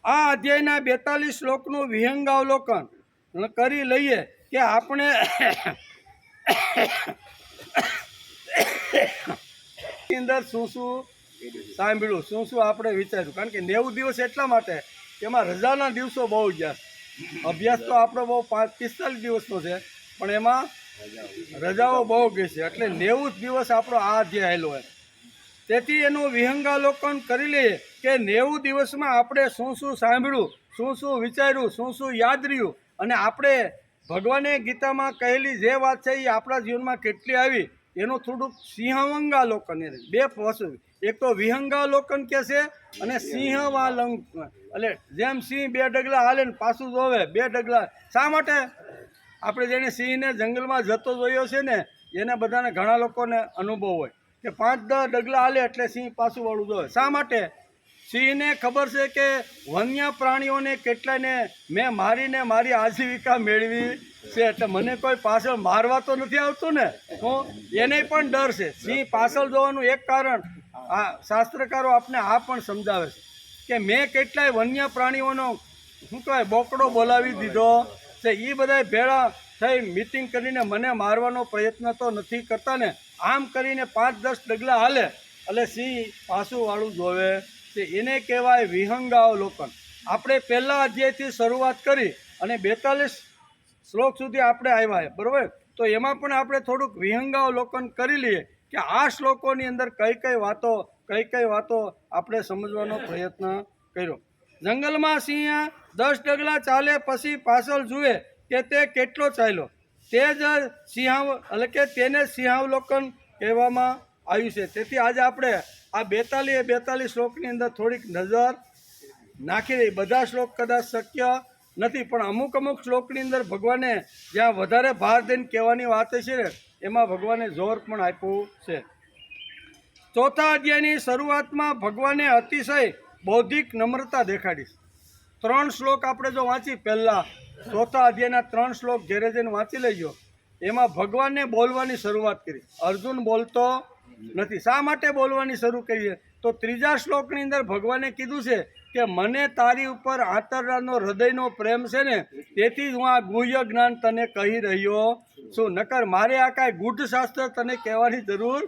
આ અધ્યાયના 42 શ્લોકનું વિહંગાવલોકન કરી લઈએ કે આપણે અંદર શું સાંભળ્યું, શું આપણે વિચાર્યું, કારણ કે 90 દિવસ એટલા માટે કે એમાં રજાના દિવસો બહુ ગયા, અભ્યાસ તો આપણો બહુ 45 દિવસનો છે, પણ એમાં રજાઓ બહુ ગઈ છે, એટલે 90 દિવસ આપણો આ અધ્યાય આવેલો હોય. તેથી એનું વિહંગાવલોકન કરી લઈએ કે 90 દિવસમાં આપણે શું સાંભળ્યું, શું વિચાર્યું, શું યાદ રહ્યું, અને આપણે ભગવાને ગીતામાં કહેલી જે વાત છે એ આપણા જીવનમાં કેટલી આવી, એનું થોડુંક સિંહવંગાવલોકન, બે વસ્તુ, એક તો વિહંગાવલોકન કહે છે અને સિંહવાલંક, એટલે જેમ સિંહ 2 ડગલા હાલે ને પાછું જોવે, 2 ડગલા શા માટે, આપણે જેને સિંહને જંગલમાં જતો જોયો છે ને એને બધાને ઘણા લોકોને અનુભવ હોય કે 5-10 ડગલા હાલે એટલે સિંહ પાછું વાળું જોવે. શા માટે? સિંહને ખબર છે કે વન્ય પ્રાણીઓને કેટલાયને મેં મારીને મારી આજીવિકા મેળવી છે, એટલે મને કોઈ પાછળ મારવા તો નથી આવતું ને, એને પણ ડર છે. સિંહ પાછળ જોવાનું એક કારણ આ શાસ્ત્રકારો આપણે આ પણ સમજાવે છે કે મેં કેટલાય વન્ય પ્રાણીઓનો શું કહેવાય બોકડો બોલાવી દીધો છે, એ બધા ભેળા થઈ મિટિંગ કરીને મને મારવાનો પ્રયત્ન તો નથી કરતા ને, આમ કરીને 5-10 ડગલા હાલે એટલે સિંહ પાછું વાળું જોવે છે, એને કહેવાય વિહંગાવલોકન. આપણે પહેલા અધ્યાયથી શરૂઆત કરી અને 42 શ્લોક સુધી આપણે આવ્યા, બરાબર, તો એમાં પણ આપણે થોડુંક વિહંગાવલોકન કરી લઈએ કે આ શ્લોકોની અંદર કઈ કઈ વાતો આપણે સમજવાનો પ્રયત્ન કર્યો. જંગલમાં સિંહ 10 ડગલા ચાલે પછી પાછળ જુએ કે તે કેટલો ચાલ્યો, તે જ એટલે કે તેને સિંહાવલોકન કહેવામાં આવ્યું છે. તેથી આજે આપણે આ 42 શ્લોકની અંદર થોડીક નજર નાખી દઈએ. બધા શ્લોક કદાચ શક્ય નથી, પણ અમુક શ્લોકની અંદર ભગવાને જ્યાં વધારે ભાર દઈને કહેવાની વાત છે ને એમાં ભગવાને જોર પણ આપ્યું છે. ચોથા અધ્યાયની શરૂઆતમાં ભગવાને અતિશય બૌદ્ધિક નમ્રતા દેખાડી. 3 શ્લોક આપણે જો વાંચી, પહેલા ચોથા અધ્યાયના 3 શ્લોક ઘેરે જઈને વાંચી લેજો, એમાં ભગવાનને બોલવાની શરૂઆત કરી. અર્જુન બોલતો નથી. શા માટે બોલવાની શરૂ કરીએ તો ત્રીજા શ્લોકની અંદર ભગવાને કીધું છે કે મને તારી ઉપર આંતરડાનો હૃદયનો પ્રેમ છે ને, તેથી જ હું આ ગુહ્ય જ્ઞાન તને કહી રહ્યો છું. નકર મારે આ કાંઈ ગૂઢ શાસ્ત્ર તને કહેવાની જરૂર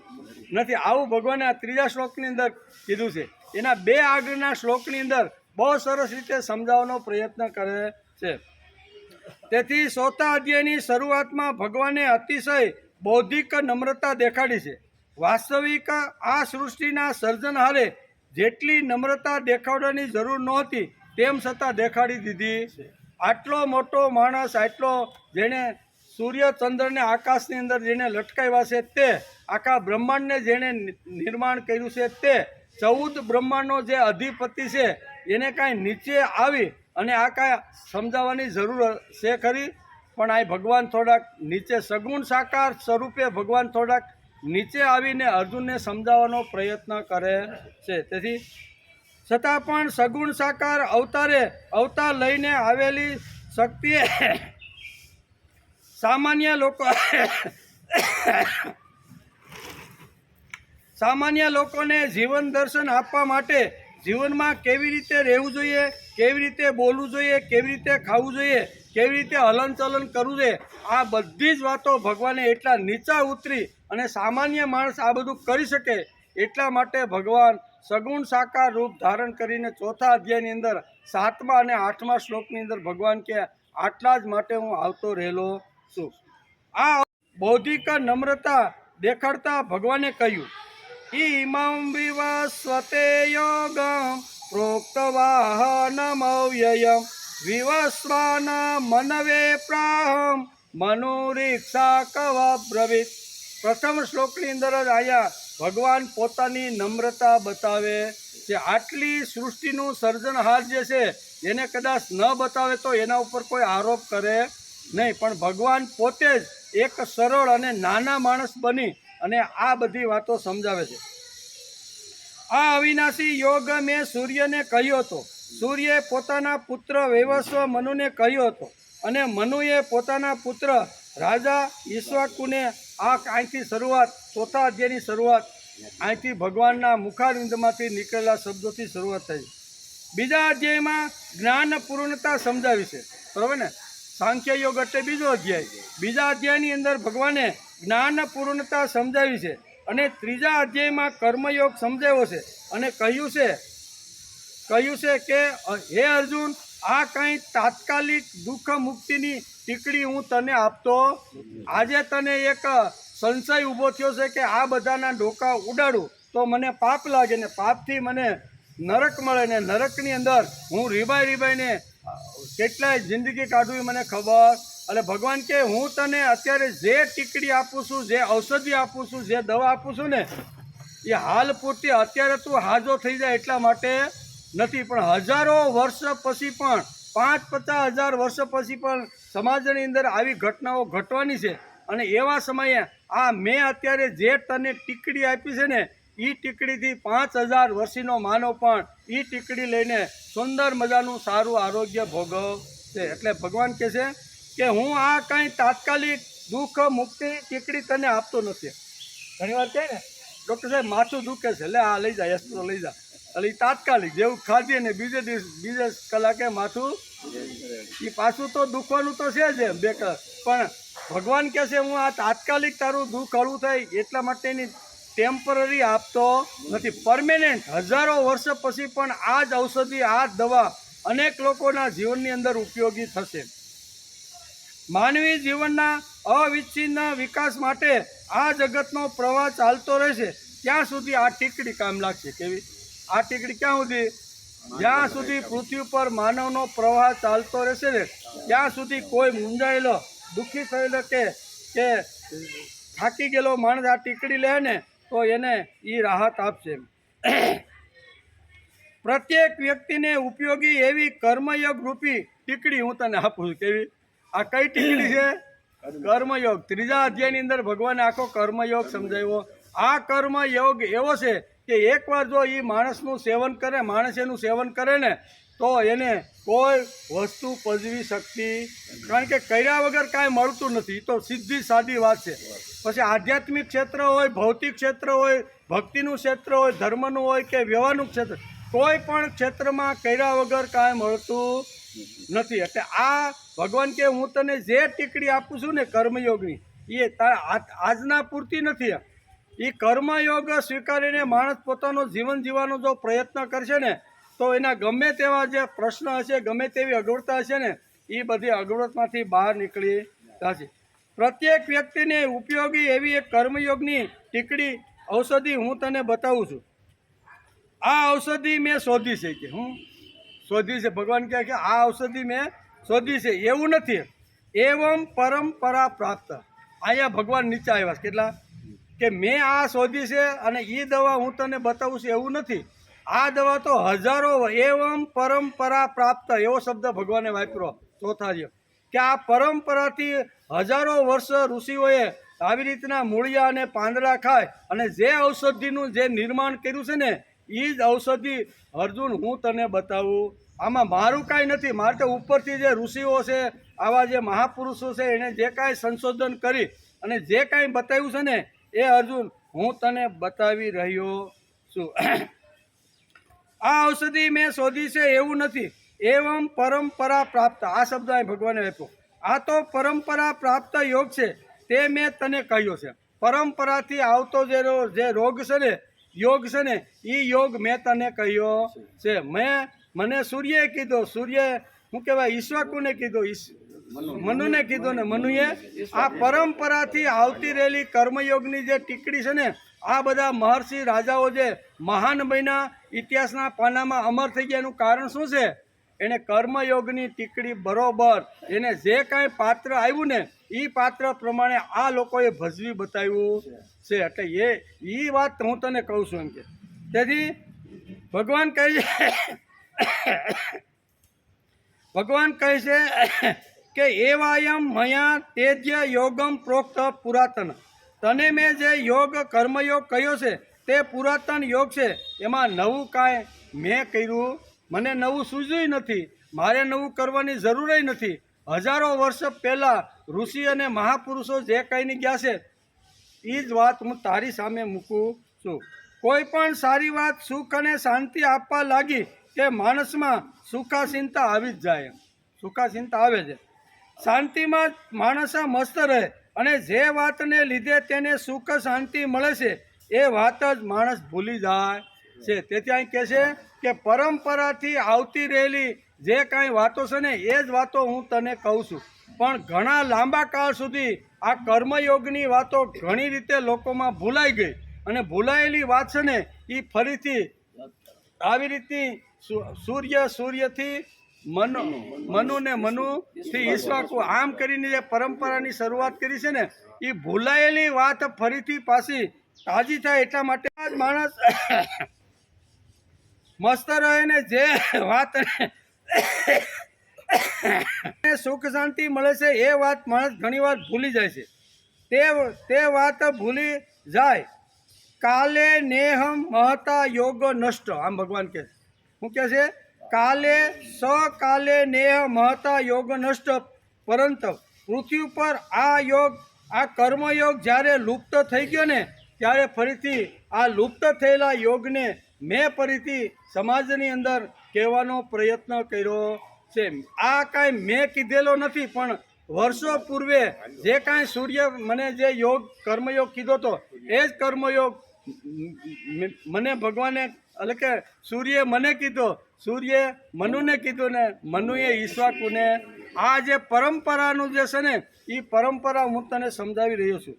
નથી. આવું ભગવાને આ ત્રીજા શ્લોકની અંદર કીધું છે. એના બે આગળના શ્લોકની અંદર બહુ સરસ રીતે સમજાવવાનો પ્રયત્ન કરે છે. તેથી ચોથા અધ્યાયની શરૂઆતમાં ભગવાને અતિશય બૌદ્ધિક નમ્રતા દેખાડી છે. વાસ્તવિક આ સૃષ્ટિના સર્જનહારે જેટલી નમ્રતા દેખાડવાની જરૂર નહોતી તેમ છતાં દેખાડી દીધી. આટલો મોટો માણસ, આટલો જેણે સૂર્ય ચંદ્રને આકાશની અંદર જેણે લટકાવ્યા છે, તે આખા બ્રહ્માંડને જેણે નિર્માણ કર્યું છે, તે 14 બ્રહ્માંડનો જે અધિપતિ છે એને કાંઈ નીચે આવી અને આ કાંઈ સમજાવવાની જરૂર છે ખરી? પણ આ ભગવાન થોડાક નીચે સગુણ સાકાર સ્વરૂપે ભગવાન થોડાક નીચે આવીને અર્જુનને સમજાવવાનો પ્રયત્ન કરે છે. તેથી છતાં પણ સગુણ સાકાર અવતાર લઈને આવેલી શક્તિએ સામાન્ય લોકોને જીવન દર્શન આપવા માટે જીવનમાં કેવી રીતે રહેવું જોઈએ, કેવી રીતે બોલવું જોઈએ, કેવી રીતે ખાવું જોઈએ, કેવી રીતે હલનચલન કરવું જોઈએ, આ બધી જ વાતો ભગવાને એટલા નીચા ઉતરી અને સામાન્ય માણસ આ બધું કરી શકે એટલા માટે ભગવાન સગુણ સાકાર રૂપ ધારણ કરીને ચોથા અધ્યાયની અંદર 7મા અને 8મા શ્લોકની અંદર ભગવાન કે આટલા જ માટે હું આવતો રહેલો છું. આ બૌદ્ધિક નમ્રતા દેખાડતા ભગવાને કહ્યું, ઈમં વિવસ્વતે યોગમ પ્રોક્તવાહનમવ્યયમ વિવસ્વાન મનવે પ્રાહમ મનુરીક્ષા કવબ્રવીત. પ્રથમ શ્લોકની અંદર જ આયા ભગવાન પોતાની નમ્રતા બતાવે છે. આટલી સૃષ્ટિનું સર્જનહાર જે છે એને કદાચ ન બતાવે તો એના ઉપર કોઈ આરોપ કરે નહીં, પણ ભગવાન પોતે જ એક સરળ અને નાના માણસ બની અને આ બધી વાતો સમજાવે છે. આ અવિનાશી યોગ મેં સૂર્યને કહ્યો હતો, સૂર્યે પોતાના પુત્ર વૈવસ્વ મનુને કહ્યો હતો અને મનુએ પોતાના પુત્ર રાજા ઈક્ષ્વાકુને. આ અહીંથી શરૂઆત, ચોથા અધ્યાયની શરૂઆત અહીંથી ભગવાનના મુખારવિંદમાંથી નીકળેલા શબ્દોથી શરૂઆત થઈ. બીજા અધ્યાયમાં જ્ઞાન પૂર્ણતા સમજાવી છે, બરાબર ને? સાંખ્ય યોગ એટલે બીજો અધ્યાય. બીજા અધ્યાયની અંદર ભગવાને જ્ઞાન પૂર્ણતા સમજાવી છે અને ત્રીજા અધ્યાયમાં કર્મયોગ સમજાવ્યો છે અને કહ્યું છે કે હે અર્જુન, આ કંઈ તાત્કાલિક દુઃખ મુક્તિની ટીકડી હું તને આપતો. આજે તને એક સંશય ઊભો થયો છે કે આ બધાના ડોકા ઉડાડું તો મને પાપ લાગે ને પાપથી મને નરક મળે ને નરકની અંદર હું રીબાઈને કેટલાય જિંદગી કાઢવી મને ખબર. એટલે ભગવાન કે હું તને અત્યારે જે ટીકડી આપું છું, જે ઔષધિ આપું છું, જે દવા આપું છું ને, એ હાલ પૂરતી અત્યારે તું હાજો થઈ જાય એટલા માટે નથી, પણ હજારો વર્ષ પછી પણ 50-50 હજાર વર્ષ પછી પણ સમાજની અંદર આવી ઘટનાઓ ઘટવાની છે. અને એવા સમયે આ મેં અત્યારે જે તને ટીકડી આપી છે ને, એ ટીકડીથી 5000 વર્ષીનો માનવ પણ એ ટીકડી લઈને સુંદર મજાનું સારું આરોગ્ય ભોગવશે. એટલે ભગવાન કહે છે કે હું આ કાંઈ તાત્કાલિક દુઃખ મુક્તિ ટીકડી તને આપતો નથી. ઘણી વાર કહે ને ડૉક્ટર સાહેબ માથું દુખે છે, એટલે આ લઈ જાય, એસ્પ્રો લઈ જા, એટલે એ તાત્કાલિક જેવું ખાધીએ ને બીજે કલાકે માથું એ પાછું તો દુખવાનું તો છે જ 2 કલાક, પણ ભગવાન કહે છે હું આ તાત્કાલિક તારું દુઃખ હળવું થાય એટલા માટેની ટેમ્પરરી આપતો નથી, પરમેનન્ટ હજારો વર્ષ પછી પણ આ જ ઔષધિ, આ જ દવા અનેક લોકોના જીવનની અંદર ઉપયોગી થશે. માનવી જીવનના અવિચ્છિન્ન વિકાસ માટે આ જગતનો પ્રવાહ ચાલતો રહેશે ત્યાં સુધી આ ટીકડી કામ લાગશે. કેવી? આ ટીકડી ક્યાં સુધી? જ્યાં સુધી પૃથ્વી પર માનવનો પ્રવાહ ચાલતો રહેશે ને ત્યાં સુધી કોઈ મૂંઝાયેલો, દુઃખી થયેલો કે થાકી ગયેલો માણસ આ ટીકડી લે ને તો એને એ રાહત આપશે. પ્રત્યેક વ્યક્તિને ઉપયોગી એવી કર્મયોગ રૂપી ટીકડી હું તને આપું છું. કેવી? આ કઈ ટીકડી છે? કર્મયોગ. ત્રીજા અધ્યાયની અંદર ભગવાને આખો કર્મયોગ સમજાવ્યો. આ કર્મયોગ એવો છે કે એકવાર જો એ માણસનું સેવન કરે, માણસ એનું સેવન કરે ને તો એને કોઈ વસ્તુ પજવી શકતી, કારણ કે કર્યા વગર કાંઈ મળતું નથી. એ તો સીધી સાદી વાત છે. પછી આધ્યાત્મિક ક્ષેત્ર હોય, ભૌતિક ક્ષેત્ર હોય, ભક્તિનું ક્ષેત્ર હોય, ધર્મનું હોય કે વ્યવહારનું ક્ષેત્ર, કોઈ પણ ક્ષેત્રમાં કર્યા વગર કાંઈ મળતું નથી. એટલે આ ભગવાન કે હું તને જે ટીકડી આપું છું ને કર્મયોગની, એ આજના પૂરતી નથી. એ કર્મયોગ સ્વીકારીને માણસ પોતાનો જીવન જીવવાનો જો પ્રયત્ન કરશે ને, તો એના ગમે તેવા જે પ્રશ્ન હશે, ગમે તેવી અગવડતા હશે ને, એ બધી અગવડતમાંથી બહાર નીકળી જશે. પ્રત્યેક વ્યક્તિને ઉપયોગી એવી એક કર્મયોગની ટીકડી ઔષધિ હું તને બતાવું છું. આ ઔષધિ મેં શોધી છે. કે હું શોધી છે? ભગવાન કહે કે આ ઔષધિ મેં શોધી છે. એવું નથી. એવમ પરંપરા પ્રાપ્ત. અહીંયા ભગવાન નીચે આવ્યા છે. કેટલા? કે મેં આ શોધી છે અને એ દવા હું તને બતાવું છું એવું નથી. આ દવા તો હજારો, એવમ પરંપરા પ્રાપ્ત, એવો શબ્દ ભગવાને વાપર્યો ચોથા રહ્યો. કે આ પરંપરાથી હજારો વર્ષ ઋષિઓએ આવી રીતના મૂળિયા અને પાંદડા ખાય અને જે ઔષધિનું જે નિર્માણ કર્યું છે ને, એ જ ઔષધિ અર્જુન હું તને બતાવું. આમાં મારું કાંઈ નથી. મારે તો ઉપરથી જે ઋષિઓ છે, આવા જે મહાપુરુષો છે, એણે જે કાંઈ સંશોધન કરી અને જે કાંઈ બતાવ્યું છે ને, એ અર્જુન હું તને બતાવી રહ્યો છું. આ ઔષધિ મેં શોધી છે એવું નથી. એવમ પરંપરા પ્રાપ્ત, આ શબ્દ અહીં ભગવાને આપ્યો. આ તો પરંપરા પ્રાપ્ત યોગ છે, તે મેં તને કહ્યો છે. પરંપરાથી આવતો જે રોગ છે ને, યોગ છે ને, એ યોગ મેં તને કહ્યો છે. મને સૂર્યએ કીધો, સૂર્ય શું કહેવાય, ઈશ્વાકુને કીધો, મનુને કીધો ને મનુએ આ પરંપરાથી આવતી રહેલી કર્મયોગની જે ટીકડી છે ને, આ બધા મહર્ષિ રાજાઓ જે મહાન બન્યા, ઇતિહાસના પાનામાં અમર થઈ ગયા, એનું કારણ શું છે? એને કર્મયોગની ટીકડી બરોબર એને જે કાંઈ પાત્ર આવ્યું ને, એ પાત્ર પ્રમાણે આ લોકોએ ભજવી બતાવ્યું છે. એટલે એ વાત હું તને કહું છું એમ કે. તેથી ભગવાન કહે છે, ભગવાન કહે છે કે એવાયમ મયા તેજ્ય યોગમ પ્રોક્ત પુરાતન. તને મેં જે યોગ કર્મયોગ કહ્યો છે તે પુરાતન યોગ છે. એમાં નવું કાંઈ મેં કર્યું, મને નવું સૂઝ્યું નથી, મારે નવું કરવાની જરૂર નથી. હજારો વર્ષ પહેલાં ઋષિ અને મહાપુરુષો જે કંઈની ગયા છે, એ જ વાત હું તારી સામે મૂકું છું. કોઈ પણ સારી વાત સુખ અને શાંતિ આપવા લાગી કે માણસમાં સુખાચિંતા આવી જ જાય. સુખાચિંતા આવે છે. શાંતિમાં માણસ મસ્ત રહે અને જે વાતને લીધે તેને સુખ શાંતિ મળે છે, એ વાત જ માણસ ભૂલી જાય છે. તેથી અહીં કહે છે કે પરંપરાથી આવતી રહેલી જે કાંઈ વાતો છે ને, એ જ વાતો હું તને કહું છું. પણ ઘણા લાંબા કાળ સુધી આ કર્મયોગની વાતો ઘણી રીતે લોકોમાં ભૂલાઈ ગઈ અને ભૂલાયેલી વાત છે ને, એ ફરીથી આવી રીતની સૂર્યથી મનુ ને મનુથી ઈશ્વાકુ આમ કરીને જે પરંપરાની શરૂઆત કરી છે ને, એ ભૂલાયેલી વાત ફરીથી પાછી તાજી થાય. એટલા માટે જ માણસ મસ્ત રહે ને જે વાત સુખ શાંતિ મળે છે, એ વાત માણસ ઘણી વાર ભૂલી જાય છે. તે વાત ભૂલી જાય. કાલે નેહમ મહતા યોગ નષ્ટ. આમ ભગવાન કહે, શું કહે છે? કાલે સકાલે નેહ મહતા યોગ નષ્ટ. પરંતુ પૃથ્વી ઉપર આ યોગ, આ કર્મયોગ જ્યારે લુપ્ત થઈ ગયો ને, ત્યારે ફરીથી આ લુપ્ત થયેલા યોગને મેં ફરીથી સમાજની અંદર કહેવાનો પ્રયત્ન કર્યો છે. આ કાંઈ મેં કીધેલો નથી, પણ વર્ષો પૂર્વે જે કાંઈ સૂર્ય મને જે યોગ કર્મયોગ કીધો હતો, એ જ કર્મયોગ મને ભગવાને, એટલે કે સૂર્યે મને કીધો, સૂર્યે મનુને કીધું ને મનુએ ઈશ્વાકુને. આ જે પરંપરાનું જે છે ને, એ પરંપરા હું તને સમજાવી રહ્યો છું.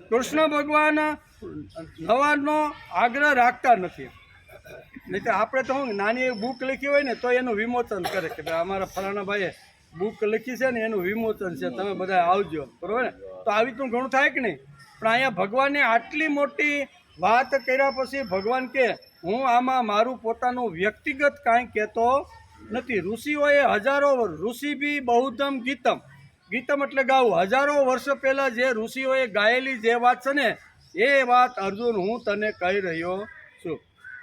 કૃષ્ણ ભગવાન નવાનો આગ્રહ રાખતા નથી. નહીં તો આપણે તો હું નાની એવી બુક લખી હોય ને, તો એનું વિમોચન કરે કે ભાઈ અમારા ફલાણા ભાઈએ બુક લખી છે ને, એનું વિમોચન છે, તમે બધા આવજો, બરાબર ને? તો આવી રીતનું ઘણું થાય કે નહીં? પણ અહીંયા ભગવાને આટલી મોટી વાત કર્યા પછી ભગવાન કે હું આમાં મારું પોતાનું વ્યક્તિગત કાંઈ કહેતો નથી. ઋષિઓએ હજારો, ઋષિ બી બહુધમ ગીતમ, ગીતમ એટલે ગાવું, હજારો વર્ષ પહેલાં જે ઋષિઓએ ગાયેલી જે વાત છે ને, એ વાત અર્જુન હું તને કહી રહ્યો છું.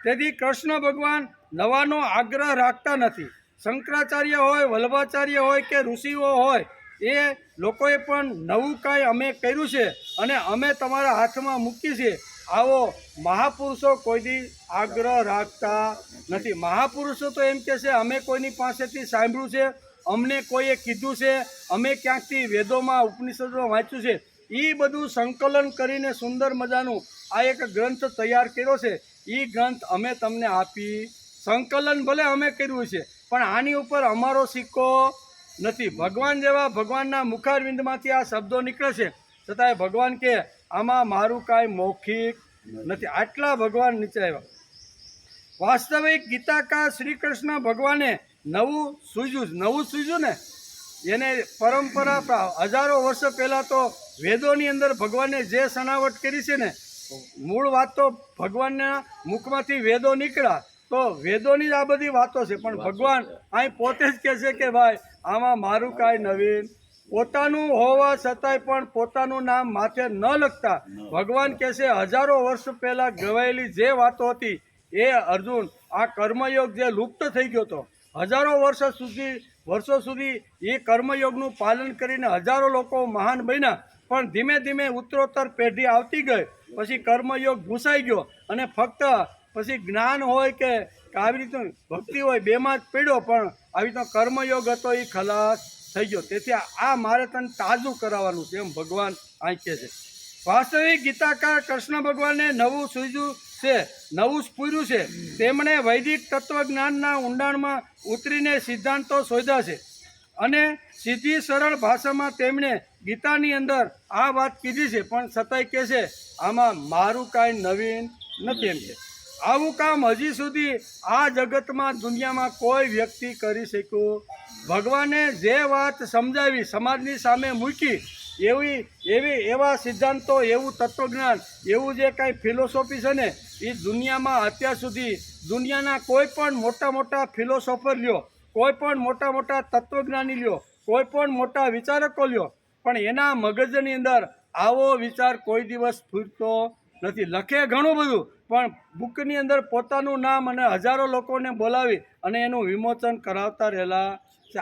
તેથી કૃષ્ણ ભગવાન નવાનો આગ્રહ રાખતા નથી. શંકરાચાર્ય હોય, વલ્લભાચાર્ય હોય કે ઋષિઓ હોય, એ લોકોએ પણ નવું કાંઈ અમે કર્યું છે અને અમે તમારા હાથમાં મૂકી છે. આવો મહાપુરુષો કોઈથી આગ્રહ રાખતા નથી. મહાપુરુષો તો એમ કહે છે અમે કોઈની પાસેથી સાંભળ્યું છે, અમને કોઈએ કીધું છે, અમે ક્યાંકથી વેદોમાં ઉપનિષદોમાં વાંચ્યું છે. એ બધું સંકલન કરીને સુંદર મજાનું આ એક ગ્રંથ તૈયાર કર્યો છે. એ ગ્રંથ અમે તમને આપી. સંકલન ભલે અમે કર્યું છે પણ આની ઉપર અમારો સિક્કો નથી. ભગવાન જેવા ભગવાનના મુખારવિંદમાંથી આ શબ્દો નીકળે છે, છતાંય ભગવાન કે આમાં મારું કાંઈ મૌખિક નથી. આટલા ભગવાન નીચે આવ્યા. વાસ્તવિક ગીતાકાર શ્રી કૃષ્ણ ભગવાને નવું સૂઝ્યું ને એને પરંપરા હજારો વર્ષ પહેલાં તો વેદોની અંદર ભગવાને જે સનાવટ કરી છે ને, મૂળ વાત તો ભગવાનના મુખમાંથી વેદો નીકળ્યા, તો વેદોની જ આ બધી વાતો છે. પણ ભગવાન અહીં પોતે જ કહે છે કે ભાઈ આમાં મારું કાંઈ નવીન. પોતાનું હોવા છતાંય પણ પોતાનું નામ માથે ન લખતા ભગવાન કહે છે હજારો વર્ષ પહેલાં ગવાયેલી જે વાતો હતી એ અર્જુન, આ કર્મયોગ જે લુપ્ત થઈ ગયો હતો, હજારો વર્ષો સુધી એ કર્મયોગનું પાલન કરીને હજારો લોકો મહાન બન્યા, પણ ધીમે ધીમે ઉત્તરોત્તર પેઢી આવતી ગઈ, પછી કર્મયોગ ભૂસાઈ ગયો અને ફક્ત પછી જ્ઞાન હોય કે આવી રીતનું ભક્તિ હોય બેમાં જ પડ્યો, પણ આવી રીતનો કર્મયોગ હતો એ ખલાસ થઈ ગયો. તેથી આ મારે તને તાજું કરાવવાનું છે એમ ભગવાન અહીં કહે છે. વાસ્તવિક ગીતાકાર કૃષ્ણ ભગવાને નવું સૂઝ્યું છે, નવું સ્ફુર્યું છે. તેમણે વૈદિક તત્વજ્ઞાનના ઊંડાણમાં ઉતરીને સિદ્ધાંતો શોધ્યા છે અને સીધી સરળ ભાષામાં તેમણે ગીતાની અંદર આ વાત કીધી છે. પણ છતાંય કહે છે આમાં મારું કાંઈ નવીન નથી એમ કે. આવું કામ હજી સુધી આ જગતમાં દુનિયામાં કોઈ વ્યક્તિ કરી શક્યું. ભગવાને જે વાત સમજાવી, સમાજની સામે મૂકી, એવા સિદ્ધાંતો, એવું તત્વજ્ઞાન, એવું જે કાંઈ ફિલોસોફી છે ને, એ દુનિયામાં અત્યાર સુધી દુનિયાના કોઈ પણ મોટા ફિલોસોફર લ્યો, કોઈ પણ મોટા તત્વજ્ઞાની લ્યો, કોઈ પણ મોટા વિચારકો લ્યો, પણ એના મગજની અંદર આવો વિચાર કોઈ દિવસ ફૂટતો નથી. લખે ઘણું બધું, પણ બુકની અંદર પોતાનું નામ અને હજારો લોકોને બોલાવી અને એનું વિમોચન કરાવતા રહેલા છે.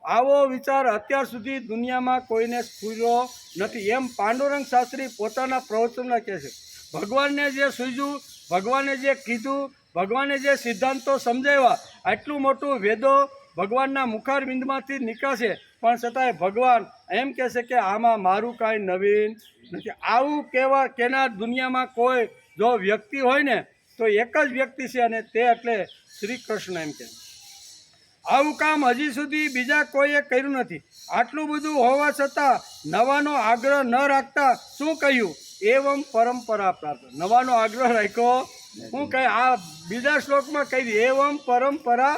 આવો વિચાર અત્યાર સુધી દુનિયામાં કોઈને સ્ફૂર્યો નથી. એમ પાંડુરંગ શાસ્ત્રી પોતાના પ્રવચનમાં કહે છે. ભગવાનને જે સૂઝ્યું, ભગવાને જે કીધું, ભગવાને જે સિદ્ધાંતો સમજાવ્યા, આટલું મોટું વેદો ભગવાનના મુખારવિંદમાંથી નીકળશે, પણ છતાંય ભગવાન એમ કહે છે કે આમાં મારું કાંઈ નવીન નથી. આવું કેનાર દુનિયામાં કોઈ જો વ્યક્તિ હોય ને તો એક જ વ્યક્તિ છે અને તે એટલે શ્રી કૃષ્ણ એમ કે. આવું કામ હજી સુધી બીજા કોઈએ કર્યું નથી. આટલું બધું હોવા છતાં નવાનો આગ્રહ ન રાખતા શું કહ્યું? એવમ પરંપરા પ્રાપ્ત. નવાનો આગ્રહ રાખ્યો શું કહે? આ બીજા શ્લોકમાં કહી દી એવમ પરંપરા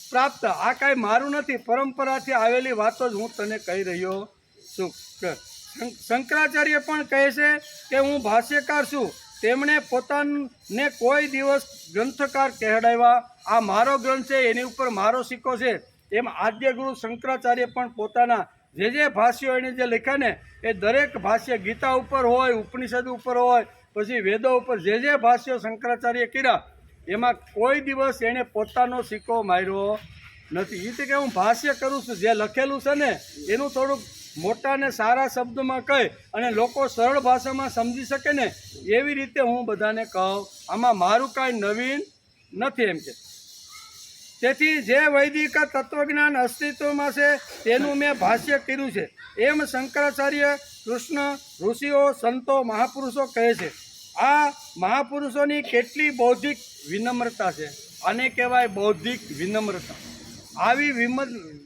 પ્રાપ્ત. આ કાંઈ મારું નથી, પરંપરાથી આવેલી વાતો જ હું તને કહી રહ્યો છું. શંકરાચાર્ય પણ કહે છે કે હું ભાષ્યકાર છું. તેમણે પોતાને કોઈ દિવસ ગ્રંથકાર કહેવાડ્યા. આ મારો ગ્રંથ છે, એની ઉપર મારો સિક્કો છે. એમ આદ્ય ગુરુ શંકરાચાર્ય પણ પોતાના જે ભાષ્યો એને જે લખ્યા ને એ દરેક ભાષ્ય ગીતા ઉપર હોય, ઉપનિષદ ઉપર હોય, પછી વેદો ઉપર જે ભાષ્યો શંકરાચાર્ય કર્યા એમાં કોઈ દિવસ એણે પોતાનો સિક્કો માર્યો નથી. એ કે હું ભાષ્ય કરું છું, જે લખેલું છે ને એનું થોડુંક મોટા ને સારા શબ્દમાં કહી અને લોકો સરળ ભાષામાં સમજી શકે ને એવી રીતે હું બધાને કહું. આમાં મારું કાંઈ નવીન નથી એમ કે. તેથી જે વૈદિક તત્વજ્ઞાન અસ્તિત્વમાં છે તેનું મેં ભાષ્ય કર્યું છે. એમ શંકરાચાર્ય, કૃષ્ણ, ઋષિઓ, સંતો, મહાપુરુષો કહે છે. આ મહાપુરુષોની કેટલી બૌદ્ધિક વિનમ્રતા છે. આને કહેવાય બૌદ્ધિક વિનમ્રતા. આવી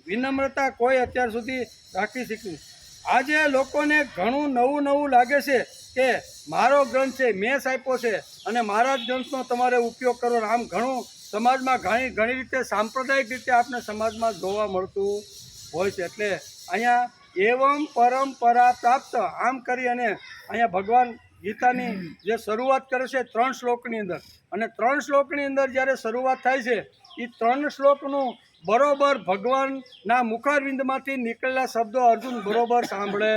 વિનમ્રતા કોઈ અત્યાર સુધી રાખી શક્યું. આજે લોકોને ઘણું નવું લાગે છે કે મારો ગ્રંથ છે, મેં આપ્યો છે અને મારા જ ગ્રંથનો તમારે ઉપયોગ કરો. આમ ઘણું સમાજમાં ઘણી રીતે સાંપ્રદાયિક રીતે આપણે સમાજમાં જોવા મળતું હોય છે. એટલે અહીંયા એવમ પરંપરા પ્રાપ્ત આમ કરી અને અહીંયા ભગવાન ગીતાની જે શરૂઆત કરે છે 3 શ્લોકની અંદર, અને 3 શ્લોકની અંદર જ્યારે શરૂઆત થાય છે એ 3 શ્લોકનું બરોબર ભગવાનના મુખારવિંદમાંથી નીકળેલા શબ્દો અર્જુન બરોબર સાંભળે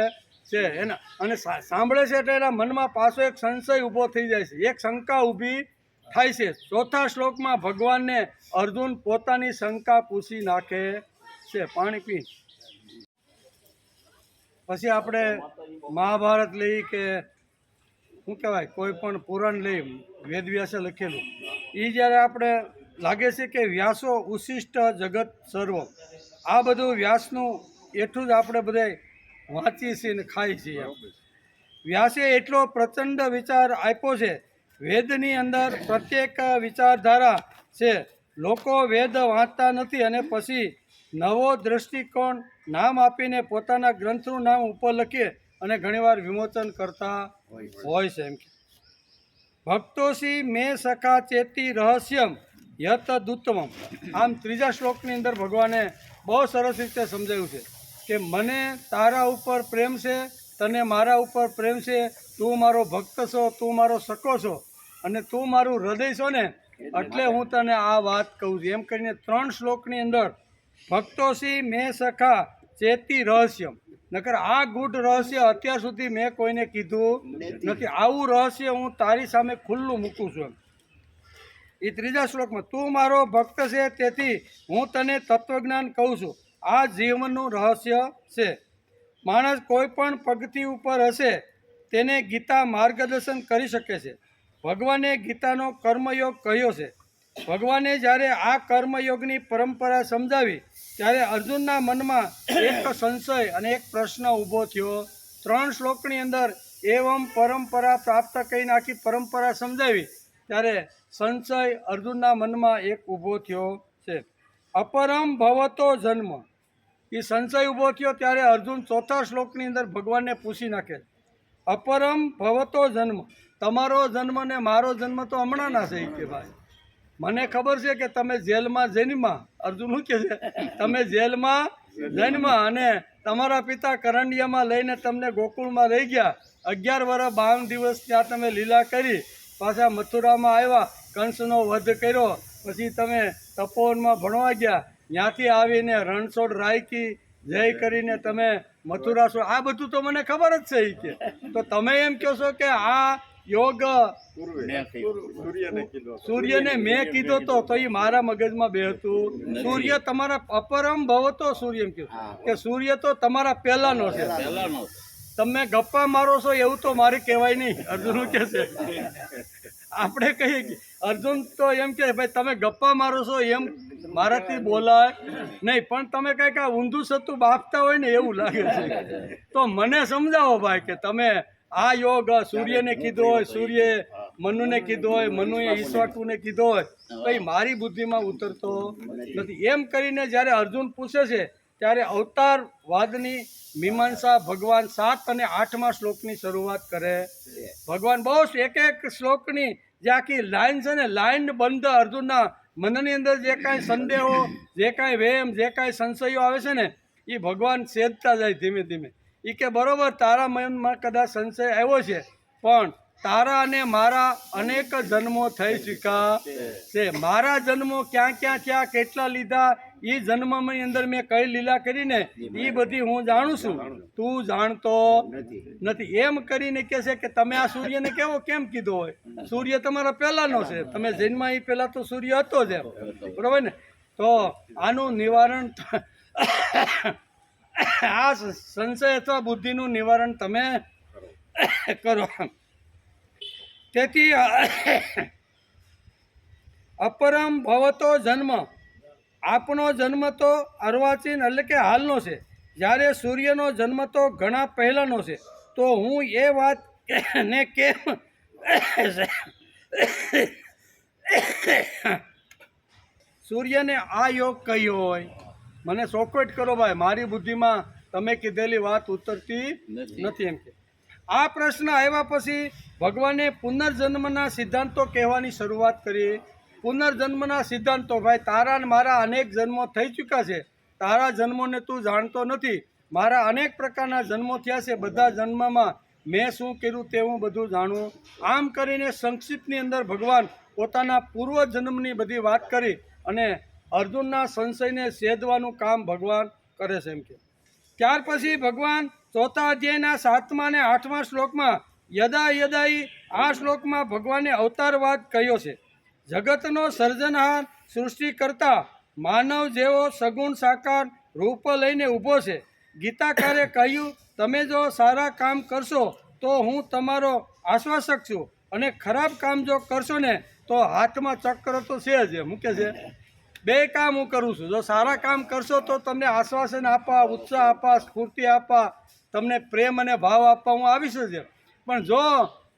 છે એના, અને સાંભળે છે એટલે એના મનમાં પાછો એક સંશય ઊભો થઈ જાય છે, એક શંકા ઊભી થાય છે. ચોથા શ્લોકમાં ભગવાનને અર્જુન પોતાની શંકા પૂછી નાખે છે. પાણી પી. પછી આપણે મહાભારત લઈ કે શું કહેવાય કોઈ પણ પુરાણ લઈ વેદવ્યાસે લખેલું એ જ્યારે આપણે લાગે છે કે વ્યાસો ઉશિષ્ટ જગત સર્વ આ બધું વ્યાસનું એટલું જ આપણે બધા વાંચીએ છીએ ને ખાઈએ છીએ. વ્યાસે એટલો પ્રચંડ વિચાર આપ્યો છે. વેદની અંદર પ્રત્યેક વિચારધારા છે. લોકો વેદ વાંચતા નથી અને પછી નવો દ્રષ્ટિકોણ નામ આપીને પોતાના ગ્રંથનું નામ ઉપર લખીએ અને ઘણીવાર વિમોચન કરતા હોય છે. એમ કે ભક્તોસી મેં સખા ચેતી રહસ્યમ યત દુત્તમમ. આમ ત્રીજા શ્લોકની અંદર ભગવાને બહુ સરસ રીતે સમજાવ્યું છે કે મને તારા ઉપર પ્રેમ છે, તને મારા ઉપર પ્રેમ છે, તું મારો ભક્ત છો, તું મારો સખો છો અને તું મારું હૃદય છો ને એટલે હું તને આ વાત કહું છું. એમ કરીને 3 શ્લોકની અંદર ભક્તોસી મેં સખા ચેતી રહસ્યમ. નકર આ ગૂઢ રહસ્ય અત્યાર સુધી મેં કોઈને કીધું નથી. આવું રહસ્ય હું તારી સામે ખુલ્લું મૂકું છું. એ ત્રીજા શ્લોકમાં તું મારો ભક્ત છે તેથી હું તને તત્વજ્ઞાન કહું છું. આ જીવનનું રહસ્ય છે. માણસ કોઈ પણ પગથી ઉપર હશે તેને ગીતા માર્ગદર્શન કરી શકે છે. ભગવાને ગીતાનો કર્મયોગ કહ્યો છે. ભગવાને જ્યારે આ કર્મયોગની પરંપરા સમજાવી ત્યારે અર્જુનના મનમાં એક સંશય અને એક પ્રશ્ન ઊભો થયો. 3 શ્લોકની અંદર એવમ પરંપરા પ્રાપ્ત કરીને આખી પરંપરા સમજાવી ત્યારે સંશય અર્જુનના મનમાં એક ઊભો થયો છે. અપરમ ભવતો જન્મ. એ સંશય ઊભો થયો ત્યારે અર્જુન 4થા શ્લોકની અંદર ભગવાનને પૂછી નાખે અપરમ ભવતો જન્મ. તમારો જન્મ ને મારો જન્મ તો હમણાંના છે કે ભાઈ મને ખબર છે કે તમે જેલમાં જન્મા. અર્જુન શું કહે છે તમે જેલમાં જન્મા અને તમારા પિતા કરંડિયામાં લઈને તમને ગોકુળમાં રહી ગયા. 11 વર્ષ 52 દિવસ ત્યાં તમે લીલા કરી. પાછા મથુરામાં આવ્યા, કંસનો વધ કર્યો. પછી તમે તપોવનમાં ભણવા ગયા. ત્યાંથી આવીને રણછોડ રાયકી જય કરીને તમે મથુરા છો. આ બધું તો મને ખબર જ છે કે તો તમે એમ કહો છો કે આ યોગ સૂર્યને મેં કીધો તો એ મારા મગજમાં બેહતું. સૂર્ય તમારા અપરમ ભવતો સૂર્ય એમ કહ્યું કે સૂર્ય તો તમારા પહેલાનો છે. તમે ગપ્પા મારો છો એવું તો મારે કહેવાય નહીં. અર્જુન કે છે આપણે કહીએ કે અર્જુન તો એમ કે ભાઈ તમે ગપ્પા મારો છો એમ મારાથી બોલાય નહીં, પણ તમે કંઈક આ ઊંધું સત્તું બાફતા હોય ને એવું લાગે છે. તો મને સમજાવો ભાઈ કે તમે આ યોગ સૂર્યને કીધો હોય, સૂર્યે મનુને કીધો હોય, મનુએ ઈશ્વાકુને કીધો હોય, કંઈ મારી બુદ્ધિમાં ઉતરતો નથી. એમ કરીને જ્યારે અર્જુન પૂછે છે ત્યારે અવતારવાદની મીમાંસા ભગવાન 7 અને 8મા શ્લોકની શરૂઆત કરે. ભગવાન બહુ એક શ્લોકની જે આખી લાઈન છે ને લાઈન બંધ અર્જુનના મનની અંદર જે કાંઈ સંદેહો, જે કાંઈ વહેમ, જે કાંઈ સંશયો આવે છે ને એ ભગવાન છેદતા જાય ધીમે ધીમે. એ કે બરોબર તારા મનમાં કદાચ સંશય આવ્યો છે પણ તારા અને મારા અનેક જન્મો થઈ ચૂક્યા છે. મારા જન્મો ક્યાં ક્યાં થયા, કેટલા લીધા, એ જન્મની અંદર મેં કઈ લીલા કરીને એ બધી હું જાણું છું, તું જાણતો નથી. એમ કરીને કહે છે કે તમે આ સૂર્યને કેવો કેમ કીધો હોય, સૂર્ય તમારા પહેલાનો છે, તમે જન્મ એ પહેલા તો સૂર્ય હતો જ એમ, બરોબર ને. તો આનું નિવારણ આ સંશય અથવા બુદ્ધિનું નિવારણ તમે કરો. તેથી અપરમ ભવતો જન્મ. આપણો જન્મ તો અર્વાચીન એટલે કે હાલનો છે, જ્યારે સૂર્યનો જન્મ તો ઘણા પહેલાંનો છે. તો હું એ વાત ને કેમ સૂર્યને આ યોગ કહ્યો હોય, મને ચોખવટ કરો ભાઈ, મારી બુદ્ધિમાં તમે કીધેલી વાત ઉતરતી નથી. એમ કે આ પ્રશ્ન આવ્યા પછી ભગવાને પુનર્જન્મના સિદ્ધાંતો કહેવાની શરૂઆત કરી. પુનર્જન્મના સિદ્ધાંતો ભાઈ તારા ને મારા અનેક જન્મો થઈ ચૂક્યા છે, તારા જન્મોને તું જાણતો નથી, મારા અનેક પ્રકારના જન્મો થયા છે, બધા જન્મમાં મેં શું કર્યું તે હું બધું જાણું. આમ કરીને સંક્ષિપ્તની અંદર ભગવાન પોતાના પૂર્વજન્મની બધી વાત કરી અને અર્જુનના સંશયને છેદવાનું કામ ભગવાન કરે છે. એમ કે ત્યાર પછી ભગવાન 4થા અધ્યાયના 7મા અને 8મા શ્લોકમાં યદા યદાઈ આ શ્લોકમાં ભગવાને અવતારવાદ કહ્યો છે. જગતનો સર્જનહાર સૃષ્ટિ કરતા માનવ જેવો સગુણ સાકાર રૂપ લઈને ઊભો છે. ગીતાકારે કહ્યું, તમે જો સારા કામ કરશો તો હું તમારો આશ્વાસક છું, અને ખરાબ કામ જો કરશો ને તો હાથમાં ચક્ર તો છે જ. મૂકે છે બે કામ હું કરું છું. જો સારા કામ કરશો તો તમને આશ્વાસન આપવા, ઉત્સાહ આપવા, સ્ફૂર્તિ આપવા, તમને પ્રેમ અને ભાવ આપવા હું આવીશ જ. પણ જો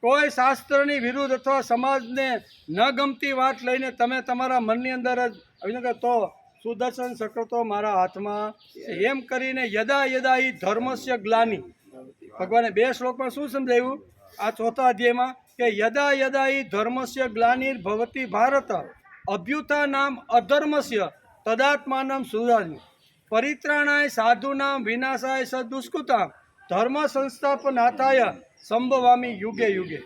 કોઈ શાસ્ત્રની વિરુદ્ધ અથવા સમાજને ન ગમતી વાત લઈને તમે તમારા મનની અંદર જ આવી તો સુદર્શન ચક્ર તો મારા હાથમાં છે. એમ કરીને યદા યદા ઈ ધર્મસ્ય ગ્લાનિ, ભગવાને 2 શ્લોકમાં શું સમજાવ્યું આ 4થા અધ્યાયમાં કે યદા યદા ઈ ધર્મસ્ય ગ્લાનિર ભવતી ભારત અભ્યુથા નામ અધર્મસ્ય તદાત્માનમ સુરાજ્ઞ પરિત્રાણાય સાધુનામ વિનાશાય સદુષ્કૃતામ ધર્મ સંસ્થાપનાથાય સંભવામી યુગે યુગે.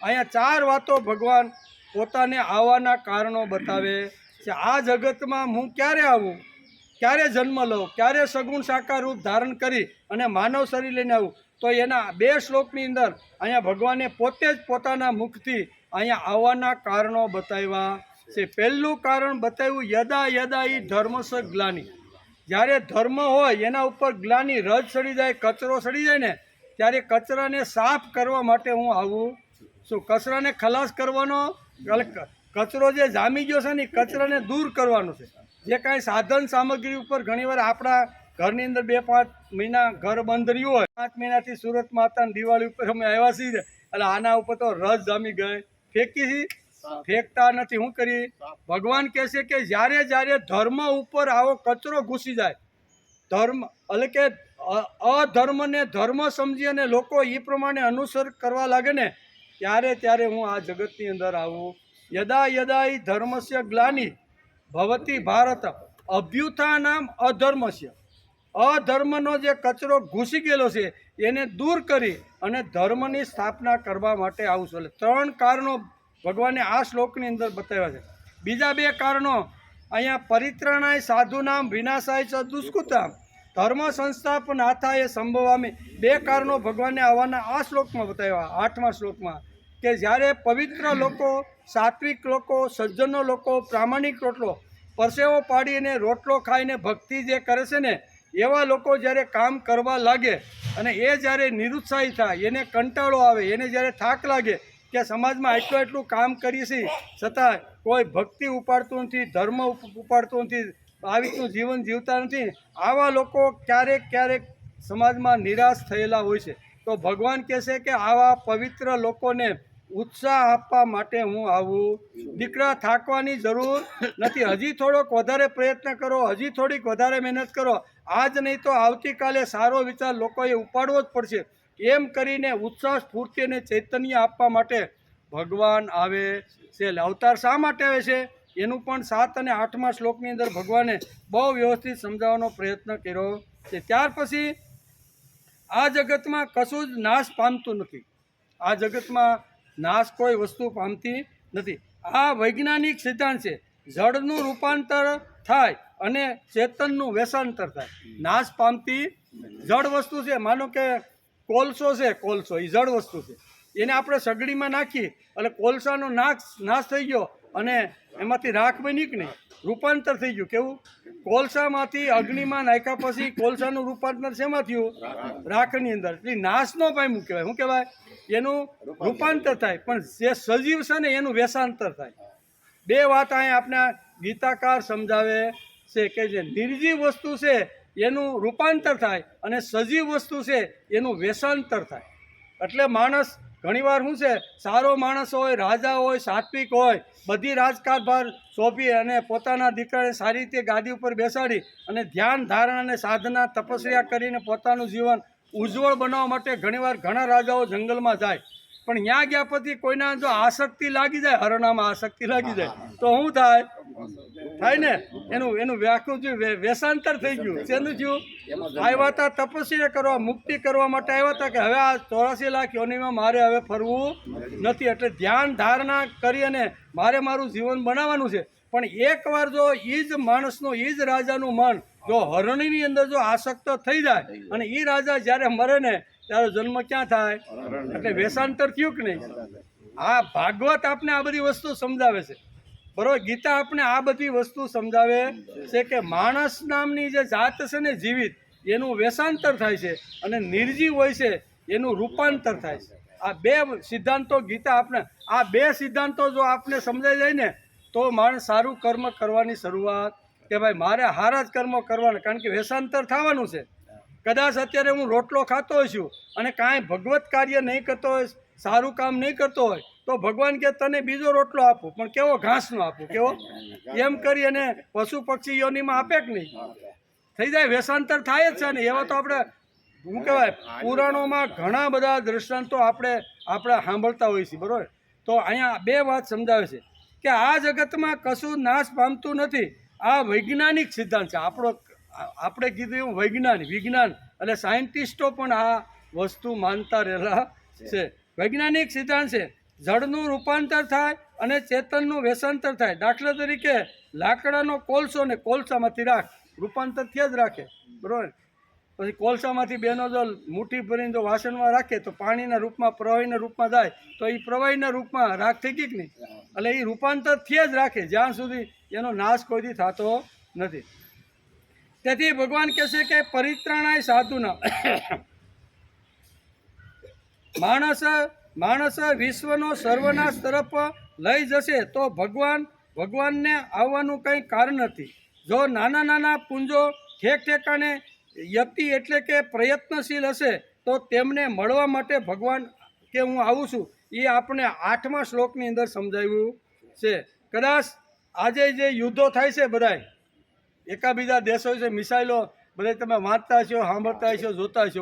અહીંયા 4 વાતો ભગવાન પોતાને આવવાના કારણો બતાવે છે. આ જગતમાં હું ક્યારે આવું, ક્યારે જન્મ લઉં, ક્યારે સગુણ સાકાર રૂપ ધારણ કરી અને માનવ શરીર લઈને આવું, તો એના 2 શ્લોકની અંદર અહીંયા ભગવાને પોતે જ પોતાના મુખથી અહીંયા આવવાના કારણો બતાવ્યા છે. પહેલું કારણ બતાવ્યું યદા યદા ઈ ધર્મસ ગ્લાનિ. જ્યારે ધર્મ હોય એના ઉપર ગ્લાનિ રજ સડી જાય, કચરો સડી જાય ને, ત્યારે કચરાને સાફ કરવા માટે હું આવું છું. કચરાને ખલાસ કરવાનો, કચરો જે જામી ગયો છે ને એ કચરાને દૂર કરવાનો છે. જે કાંઈ સાધન સામગ્રી ઉપર ઘણીવાર આપણા ઘરની અંદર 2-5 મહિના ઘર બંધ રહ્યું હોય, 5 મહિનાથી સુરત માતાની દિવાળી ઉપર અમે આવ્યા છીએ એટલે આના ઉપર તો રસ જામી ગઈ, ફેંકી છે, ફેંકતા નથી. શું કરી? ભગવાન કહે છે કે જ્યારે જ્યારે ધર્મ ઉપર આવો કચરો ઘૂસી જાય, ધર્મ એટલે કે અધર્મને ધર્મ સમજી અને લોકો એ પ્રમાણે અનુસર કરવા લાગે ને, ત્યારે ત્યારે હું આ જગતની અંદર આવું. યદા યદા ઈ ધર્મસ્ય ગ્લાનિ ભવતી ભારત અભ્યુથા નામ અધર્મસ્ય. અધર્મનો જે કચરો ઘૂસી ગયેલો છે એને દૂર કરી અને ધર્મની સ્થાપના કરવા માટે આવું છું. એટલે 3 કારણો ભગવાને આ શ્લોકની અંદર બતાવ્યા છે. બીજા 2 કારણો અહીંયા પરિત્રાણાય સાધુનામ વિનાશાય ચ દુષ્કૃતામ ધર્મ સંસ્થાપનાથાય સંભવામી. 2 કારણો ભગવાને આવવાના આ શ્લોકમાં બતાવ્યા, 8મા શ્લોકમાં, કે જ્યારે પવિત્ર લોકો, સાત્વિક લોકો, સજ્જનો લોકો પ્રામાણિક રોટલો પરસેવો પાડીને રોટલો ખાઈને ભક્તિ જે કરે છે ને, એવા લોકો જ્યારે કામ કરવા લાગે અને એ જ્યારે નિરુત્સાહી થાય, એને કંટાળો આવે, એને જ્યારે થાક લાગે કે સમાજમાં એટલું કામ કરીએ છીએ છતાં કોઈ ભક્તિ ઉપાડતું નથી, ધર્મ ઉપાડતું નથી, આવી રીતનું જીવન જીવતા નથી, આવા લોકો ક્યારેક ક્યારેક સમાજમાં નિરાશ થયેલા હોય છે. તો ભગવાન કહે છે કે આવા પવિત્ર લોકોને ઉત્સાહ આપવા માટે હું આવું. દીકરા, થાકવાની જરૂર નથી. હજી થોડોક વધારે પ્રયત્ન કરો, હજી થોડીક વધારે મહેનત કરો. આજ નહીં તો આવતીકાલે સારો વિચાર લોકોએ ઉપાડવો જ પડશે. એમ કરીને ઉત્સાહ, સ્ફૂર્તિ અને ચૈતન્ય આપવા માટે ભગવાન આવે છે. અવતાર શા માટે આવે છે એનું પણ 7 અને 8મા શ્લોકની અંદર ભગવાને બહુ વ્યવસ્થિત સમજાવવાનો પ્રયત્ન કર્યો છે. ત્યાર પછી આ જગતમાં કશું જ નાશ પામતું નથી. આ જગતમાં નાશ કોઈ વસ્તુ પામતી નથી. આ વૈજ્ઞાનિક સિદ્ધાંત છે. જળનું રૂપાંતર થાય અને ચેતનનું વેસાંતર થાય. નાશ પામતી જળ વસ્તુ છે. માનો કે કોલસો છે, કોલસો એ જળ વસ્તુ છે. એને આપણે સગડીમાં નાખી એટલે કોલસાનો નાશ થઈ ગયો અને એમાંથી રાખ બની કે નહીં, રૂપાંતર થઈ ગયું. કેવું? કોલસામાંથી અગ્નિમાં નાખ્યા પછી કોલસાનું રૂપાંતર શેમાં થયું? રાખની અંદર. એટલે નાશ ન પામ્યું કહેવાય. શું કહેવાય? એનું રૂપાંતર થાય. પણ જે સજીવ છે ને એનું વેસાંતર થાય. 2 વાત અહીંયા આપણા ગીતાકાર સમજાવે છે કે જે નિર્જીવ વસ્તુ છે એનું રૂપાંતર થાય અને સજીવ વસ્તુ છે એનું વેસાંતર થાય. એટલે માણસ ઘણીવાર શું છે, સારો માણસ હોય, રાજા હોય, સાત્વિક હોય, બધી રાજકારભાર સોંપી અને પોતાના દીકરાને સારી રીતે ગાદી ઉપર બેસાડી અને ધ્યાન ધારણા અને સાધના તપસ્યા કરીને પોતાનું જીવન ઉજ્જવળ બનાવવા માટે ઘણીવાર ઘણા રાજાઓ જંગલમાં જાય. પણ ત્યાં ગયા પછી કોઈના જો આસક્તિ લાગી જાય, હરણામાં આસક્તિ લાગી જાય તો શું થાય? થાય ને, એનું વ્યાખ્યું થયું, વેસાંતર થઈ ગયું. શેનું થયું? આવ્યા હતા તપસ્યા કરવા, મુક્તિ કરવા માટે આવ્યા હતા કે હવે આ 84 લાખ યોનિમાં મારે હવે ફરવું નથી. એટલે ધ્યાન ધારણા કરી અને મારે મારું જીવન બનાવવાનું છે. પણ એકવાર જો એ જ માણસનું, એ જ રાજાનું મન જો હરણીની અંદર જો આસક્ત થઈ જાય અને એ રાજા જ્યારે મરે ને ત્યારે જન્મ ક્યાં થાય? એટલે વેસાંતર થયું કે નહીં? આ ભાગવત આપને આ બધી વસ્તુ સમજાવે છે. બરોબર. ગીતા આપણે આ બધી વસ્તુ સમજાવે છે કે માણસ નામની જે જાત છે ને જીવિત, એનું વેશાંતર થાય છે અને નિર્જીવ હોય છે એનું રૂપાંતર થાય છે. આ બે સિદ્ધાંતો ગીતા આપણે, આ બે સિદ્ધાંતો જો આપણે સમજાઈ જાય ને તો માણસ સારું કર્મ કરવાની શરૂઆત, કે ભાઈ મારે સારા જ કર્મો કરવાના, કારણ કે વેશાંતર થવાનું છે. કદાચ અત્યારે હું રોટલો ખાતો હોઈશું અને કાંઈ ભગવત કાર્ય નહીં કરતો હોય, સારું કામ નહીં કરતો હોય, તો ભગવાન કે તને બીજો રોટલો આપું, પણ કેવો ઘાસનો આપું, કેવો, એમ કરી અને પશુ પક્ષી યોનિમાં આપે કે નહીં? થઈ જાય, વેશાંતર થાય જ છે ને. એવા તો આપણે શું કહેવાય, પુરાણોમાં ઘણા બધા દ્રષ્ટાંતો આપણે સાંભળતા હોઈએ છીએ, બરાબર. તો અહીંયા બે વાત સમજાવે છે કે આ જગતમાં કશું નાશ પામતું નથી. આ વૈજ્ઞાનિક સિદ્ધાંત છે આપણો. આપણે કીધું એવું વિજ્ઞાન એટલે સાયન્ટિસ્ટો પણ આ વસ્તુ માનતા રહેલા છે. વૈજ્ઞાનિક સિદ્ધાંત છે, જળનું રૂપાંતર થાય અને ચેતનનું વેશાંતર થાય. દાખલા તરીકે લાકડાનો કોલસો ને કોલસામાંથી રાખ, રૂપાંતર થયા જ રાખે, બરાબર. પછી કોલસામાંથી બેનો જો મુઠ્ઠી ભરીને જો વાસણમાં રાખે તો પાણીના રૂપમાં, પ્રવાહીના રૂપમાં જાય તો એ પ્રવાહીના રૂપમાં રાખ થઈ ગઈ કે નહીં? એટલે એ રૂપાંતર થયા જ રાખે જ્યાં સુધી એનો નાશ કોઈથી થતો નથી. તેથી ભગવાન કહે છે કે પરિત્રાણાય સાધુના, માણસ વિશ્વનો સર્વનાશ તરફ લઈ જશે તો ભગવાનને આવવાનું કંઈ કારણ નથી. જો નાના નાના પુંજો ઠેકાણે યતિ એટલે કે પ્રયત્નશીલ હશે તો તેમને મળવા માટે ભગવાન કે હું આવું છું, એ આપણે 8મા શ્લોકની અંદર સમજાવ્યું છે. કદાચ આજે જે યુદ્ધો થાય છે બધાય એકાબીજા દેશો છે, મિસાઇલો બધા તમે વાંચતા હશો, સાંભળતા હશો, જોતા હશો,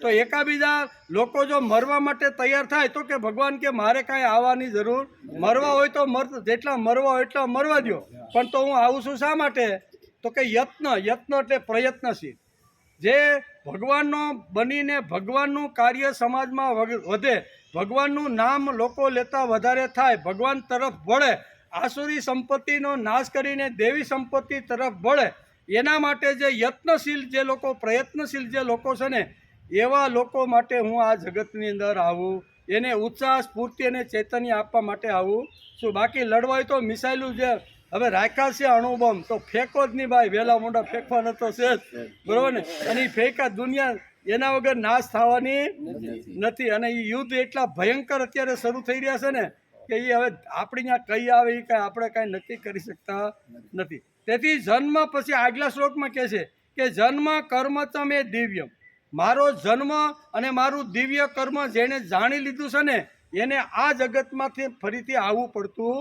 તો એકાબીજા લોકો જો મરવા માટે તૈયાર થાય તો કે ભગવાન કે મારે કાંઈ આવવાની જરૂર, મરવા હોય તો જેટલા મરવા હોય એટલા મરવા દો, પણ તો હું આવું છું શા માટે? તો કે યત્ન એટલે પ્રયત્નશીલ. જે ભગવાનનો બનીને ભગવાનનું કાર્ય સમાજમાં વધે, ભગવાનનું નામ લોકો લેતા વધારે થાય, ભગવાન તરફ વળે, આસુરી સંપત્તિનો નાશ કરીને દેવી સંપત્તિ તરફ વળે, એના માટે જે યત્નશીલ જે લોકો, પ્રયત્નશીલ જે લોકો છે ને, એવા લોકો માટે હું આ જગતની અંદર આવું, એને ઉત્સાહ, સ્ફૂર્તિ અને ચૈતન્ય આપવા માટે આવું છું. બાકી લડવા હોય તો મિસાઇલું જે હવે રાખ્યા છે અણુબોમ્બ તો ફેંકો જ નહીં ભાઈ, વહેલા મોઢા ફેંકવાના તો છે જ, બરાબર ને. અને એ ફેંકા દુનિયા એના વગર નાશ થવાની નથી. અને એ યુદ્ધ એટલા ભયંકર અત્યારે શરૂ થઈ રહ્યા છે ને કે એ હવે આપણી ત્યાં કઈ આવે એ કાંઈ આપણે કાંઈ નક્કી કરી શકતા નથી. તેથી જન્મ પછી આગલા શ્લોકમાં કહે છે કે જન્મ કર્મ તમે દિવ્યમ, મારો જન્મ અને મારું દિવ્ય કર્મ જેણે જાણી લીધું છે ને એને આ જગતમાંથી ફરીથી આવવું પડતું.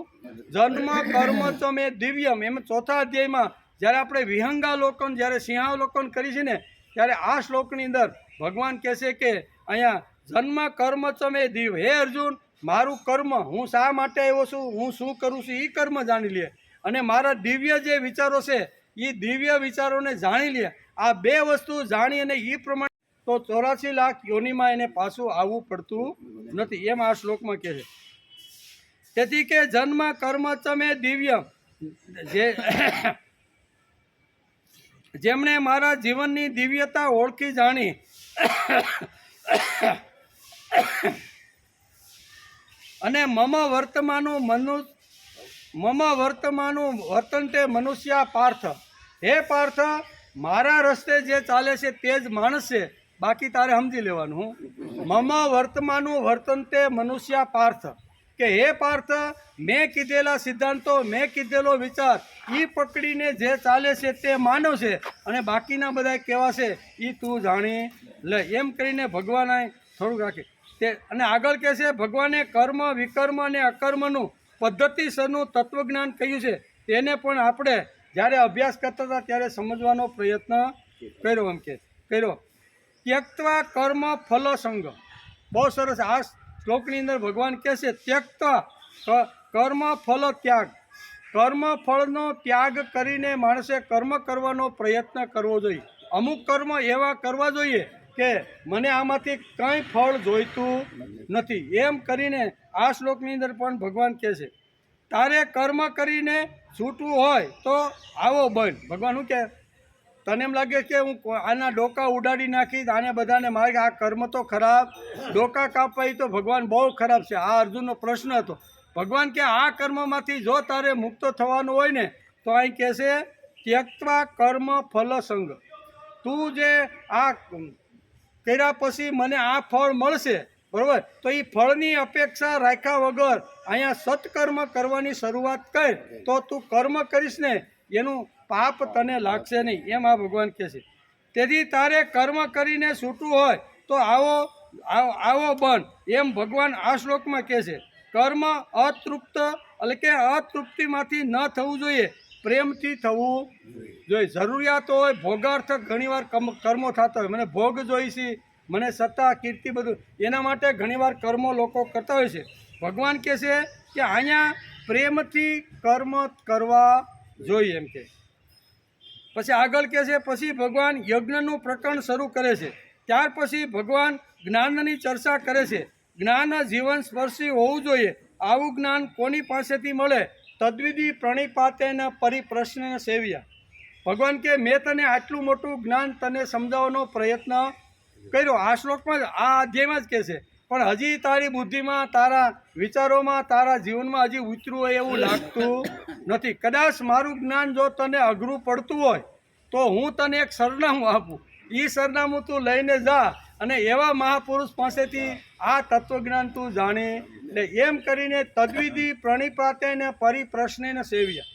જન્મ કર્મ તમે દિવ્યમ, એમ 4થા અધ્યાયમાં જ્યારે આપણે વિહંગાલોકન, જ્યારે સિંહાવલોકન કરી છે ને ત્યારે આ શ્લોકની અંદર ભગવાન કહે છે કે અહીંયા જન્મ કર્મ તમે દિવ્ય, હે અર્જુન મારું કર્મ, હું શા માટે આવ્યો છું, હું શું કરું છું, એ કર્મ જાણી લે, અને મારા દિવ્ય જે વિચારો છે એ દિવ્ય વિચારોને જાણી લે. આ બે વસ્તુ જાણી અને એ પ્રમાણે તો 84 લાખ યોનિમાં એને પાછું આવવું પડતું નથી, એમ આ શ્લોકમાં કહે છે. તેથી કે જન્મ કર્મ તમે દિવ્ય, જેમણે મારા જીવનની દિવ્યતા ઓળખી જાણી અને મમ વર્તમાનું વર્તનતે મનુષ્ય પાર્થ, હે પાર્થ મારા રસ્તે જે ચાલે છે તે જ માણસ છે, બાકી તારે સમજી લેવાનું. મમ વર્તમાનું વર્તનતે મનુષ્ય પાર્થ, કે હે પાર્થ મેં કીધેલા સિદ્ધાંતો, મેં કીધેલો વિચાર એ પકડીને જે ચાલે છે તે માનવ છે, અને બાકીના બધા કેવા છે એ તું જાણી લે. એમ કરીને ભગવાને થોડુંક રાખે તે. અને આગળ કહે છે ભગવાને કર્મ, વિકર્મ અને અકર્મનું પદ્ધતિસરનું તત્વજ્ઞાન કહ્યું છે, તેને પણ આપણે જ્યારે અભ્યાસ કરતા હતા ત્યારે સમજવાનો પ્રયત્ન કર્યો. એમ કે કર્યો ત્યક્ત્વા કર્મ ફલ સંગ, બહુ સરસ. આ શ્લોકની અંદર ભગવાન કહે છે ત્યક્ત્વા કર્મ ફલ ત્યાગ, કર્મ ફળનો ત્યાગ કરીને માણસે કર્મ કરવાનો પ્રયત્ન કરવો જોઈએ. અમુક કર્મ એવા કરવા જોઈએ કે મને આમાંથી કંઈ ફળ જોઈતું નથી, એમ કરીને આ શ્લોકની અંદર પણ ભગવાન કહે છે તારે કર્મ કરીને છૂટવું હોય તો આવો બન. ભગવાન શું કહે, તને એમ લાગે કે હું આના ડોકા ઉડાડી નાખીશ, આને બધાને મારે, આ કર્મ તો ખરાબ, ડોકા કાપવા એ તો ભગવાન બહુ ખરાબ છે. આ અર્જુનનો પ્રશ્ન હતો ભગવાન કે આ કર્મમાંથી જો તારે મુક્ત થવાનું હોય ને તો અહીં કહે છે ત્યક્ત્વા કર્મ ફલ સંગ, તું જે આ કર્યા પછી મને આ ફળ મળશે, બરાબર, તો એ ફળની અપેક્ષા રાખ્યા વગર અહીંયા સત્કર્મ કરવાની શરૂઆત કર તો તું કર્મ કરીશ ને એનું પાપ તને લાગશે નહીં, એમ આ ભગવાન કહે છે. તેથી તારે કર્મ કરીને છૂટવું હોય તો આવો બન, એમ ભગવાન આ શ્લોકમાં કહે છે. કર્મ અતૃપ્ત એટલે કે અતૃપ્તિમાંથી ન થવું જોઈએ, પ્રેમથી થવું જોઈએ. જરૂરિયાત હોય, ભોગાર્થ ઘણીવાર કર્મો થતા હોય, મને ભોગ જોઈશે, મને સત્તા કીર્તિ બધું, એના માટે ઘણીવાર કર્મો લોકો કરતા હોય છે. ભગવાન કહે છે કે અહીંયા પ્રેમથી કર્મ કરવા જોઈએ એમ કે. પછી આગળ કહે છે, પછી ભગવાન યજ્ઞનું પ્રકરણ શરૂ કરે છે. ત્યાર પછી ભગવાન જ્ઞાનની ચર્ચા કરે છે. જ્ઞાન જીવન સ્પર્શી હોવું જોઈએ. આવું જ્ઞાન કોની પાસેથી મળે? તદ્વિધિ પ્રણિપાતેના પરિપ્રશ્ન સેવ્યા. ભગવાન કે મેં તને આટલું મોટું જ્ઞાન તને સમજાવવાનો પ્રયત્ન કર્યો, આ શ્લોકમાં જ, આ અધ્યાયમાં જ કહે છે, પણ હજી તારી બુદ્ધિમાં, તારા વિચારોમાં, તારા જીવનમાં હજી ઉતર્યું હોય એવું લાગતું નથી. કદાચ મારું જ્ઞાન જો તને અઘરું પડતું હોય તો હું તને એક સરનામું આપું, એ સરનામું તું લઈને જા અને એવા મહાપુરુષ પાસેથી આ તત્વજ્ઞાન તું જાણી લે. એમ કરીને તદ્વિધિ પ્રણિપાતેને પરિપ્રશ્નેને સેવ્યા,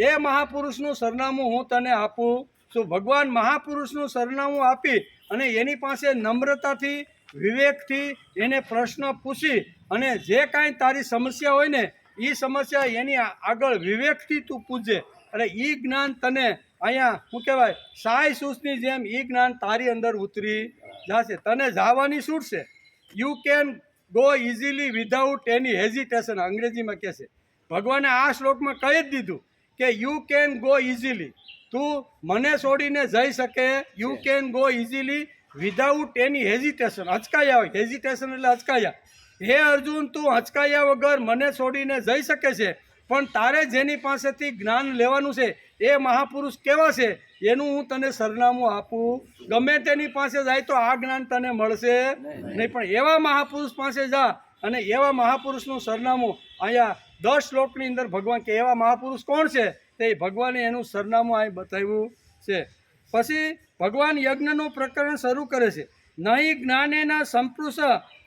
એ મહાપુરુષનું સરનામું હું તને આપું છું. ભગવાન મહાપુરુષનું સરનામું આપી અને એની પાસે નમ્રતાથી, વિવેકથી એને પ્રશ્ન પૂછી અને જે કાંઈ તારી સમસ્યા હોય ને એ સમસ્યા એની આગળ વિવેકથી તું પૂછજે, એટલે એ જ્ઞાન તને અહીંયા શું કહેવાય, સાય સૂસની જેમ એ જ્ઞાન તારી અંદર ઉતરી જશે, તને જવાની છૂટ છે. You can go easily without any hesitation, અંગ્રેજીમાં કહે છે. ભગવાને આ શ્લોકમાં કહી જ દીધું કે યુ કેન ગો ઇઝીલી, તું મને છોડીને જઈ શકે, you can go easily without any hesitation. હચકાયા હોય, હેઝિટેશન એટલે હચકાયા. હે અર્જુન, તું હચકાયા વગર મને છોડીને જઈ શકે છે, પણ તારે જેની પાસેથી જ્ઞાન લેવાનું છે એ મહાપુરુષ કેવા છે એનું હું તને સરનામું આપું. ગમે તેની પાસે જાય તો આ જ્ઞાન તને મળશે નહીં, પણ એવા મહાપુરુષ પાસે જા અને એવા મહાપુરુષનું સરનામું અહીંયા 10 શ્લોકની અંદર ભગવાન કે એવા મહાપુરુષ કોણ છે તે ભગવાને એનું સરનામું અહીં બતાવ્યું છે. પછી ભગવાન યજ્ઞનું પ્રકરણ શરૂ કરે છે. નહીં જ્ઞાનેના સંપૃષ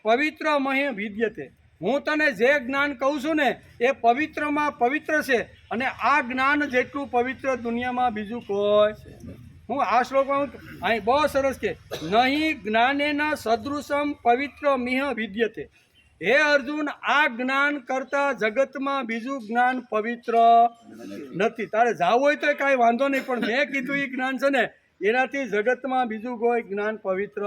પવિત્ર મહે વિદ્યતે, હું તને જે જ્ઞાન કહું છું ને એ પવિત્રમાં પવિત્ર છે અને આ જ્ઞાન જેટલું પવિત્ર દુનિયામાં બીજું કોઈ. હું આ શ્લોકમાં અહીં બહુ સરસ કે નહીં જ્ઞાનેના સદૃશમ પવિત્ર મિહ વિદ્યતે. હે અર્જુન, આ જ્ઞાન કરતાં જગતમાં બીજું જ્ઞાન પવિત્ર નથી. તારે જાવું હોય તો કાંઈ વાંધો નહીં, પણ મેં કીધું એ જ્ઞાન છે ને એનાથી જગતમાં બીજું કોઈ જ્ઞાન પવિત્ર.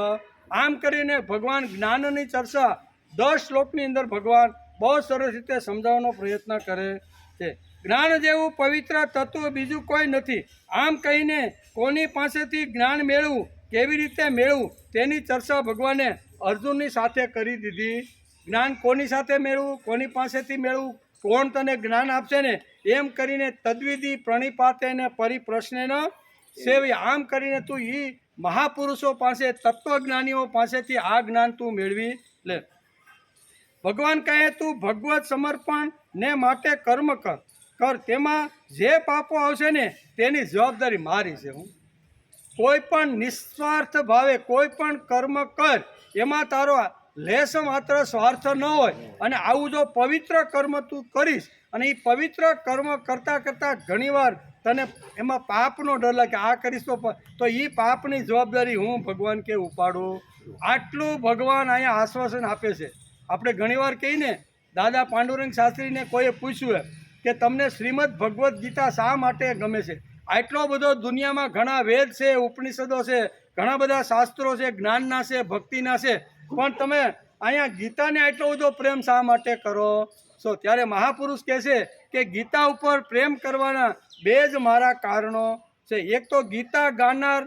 આમ કરીને ભગવાન જ્ઞાનની ચર્ચા 10 શ્લોકની અંદર ભગવાન બહુ સરસ રીતે સમજાવવાનો પ્રયત્ન કરે છે. જ્ઞાન જેવું પવિત્ર તત્વ બીજું કોઈ નથી. આમ કહીને કોની પાસેથી જ્ઞાન મેળવવું, કેવી રીતે મેળવવું તેની ચર્ચા ભગવાને અર્જુનની સાથે કરી દીધી. જ્ઞાન કોની સાથે મેળવવું, કોની પાસેથી મેળવવું, કોણ તને જ્ઞાન આપશે ને, એમ કરીને તદ્વિધિ પ્રણિપાતેને પરિપ્રશ્નેન સેવ્યા. આમ કરીને તું એ મહાપુરુષો પાસે, તત્વજ્ઞાનીઓ પાસેથી આ જ્ઞાન તું મેળવી લે. ભગવાન કહે તું ભગવત સમર્પણ ને માટે કર્મ કર, તેમાં જે પાપો આવશે ને તેની જવાબદારી મારી છે. હું કોઈ પણ નિસ્વાર્થ ભાવે કોઈ પણ કર્મ કર, એમાં તારો લેશ માત્ર સ્વાર્થ ન હોય અને આવું જો પવિત્ર કર્મ તું કરીશ અને એ પવિત્ર કર્મ કરતાં કરતાં ઘણીવાર તને એમાં પાપનો ડર લાગે, આ કરીશ તો એ પાપની જવાબદારી હું ભગવાન કે ઉપાડું. આટલું ભગવાન અહીંયા આશ્વાસન આપે છે. આપણે ઘણીવાર કહીને દાદા પાંડુરંગ શાસ્ત્રીને કોઈએ પૂછ્યું કે તમને શ્રીમદ ભગવદ્ ગીતા શા માટે ગમે છે? આટલો બધો દુનિયામાં ઘણા વેદ છે, ઉપનિષદો છે, ઘણા બધા શાસ્ત્રો છે, જ્ઞાનના છે, ભક્તિના છે, પણ તમે અહીંયા ગીતાને આટલો બધો પ્રેમ શા માટે કરો છો? ત્યારે મહાપુરુષ કહે છે કે ગીતા ઉપર પ્રેમ કરવાના 2 જ મારા કારણો છે. એક તો ગીતા ગાનાર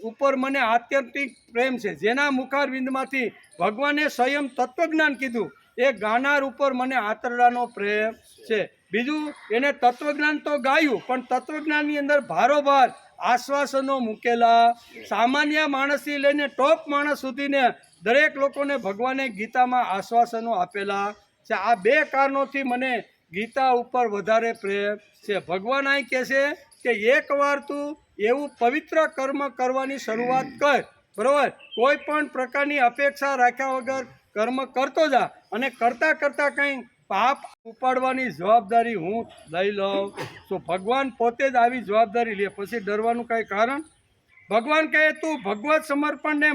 ઉપર મને આત્યંતિક પ્રેમ છે, જેના મુખારવિંદમાંથી ભગવાને સ્વયં તત્વજ્ઞાન કીધું, એ ગાનાર ઉપર મને આતરડાનો પ્રેમ છે. બીજું, એને તત્વજ્ઞાન તો ગાયું, પણ તત્વજ્ઞાનની અંદર ભારોભાર આશ્વાસનો મૂકેલા. સામાન્ય માણસથી લઈને ટોપ માણસ સુધીને દરેક લોકોને ભગવાને ગીતામાં આશ્વાસનો આપેલા છે. આ બે કારણોથી મને ગીતા ઉપર વધારે પ્રેમ છે. ભગવાન અહીં કહે છે કે એકવાર તું એવું પવિત્ર કર્મ કરવાની શરૂઆત કર, બરાબર? કોઈ પણ પ્રકારની અપેક્ષા રાખ્યા વગર કર્મ કરતો જા, અને કરતાં કરતાં કંઈ પાપ ઉપાડવાની જવાબદારી હું લઈ લઉં. તો ભગવાન પોતે જ આવી જવાબદારી લે, પછી ડરવાનું કાંઈ કારણ? ભગવાન કહે તું ભગવત સમર્પણને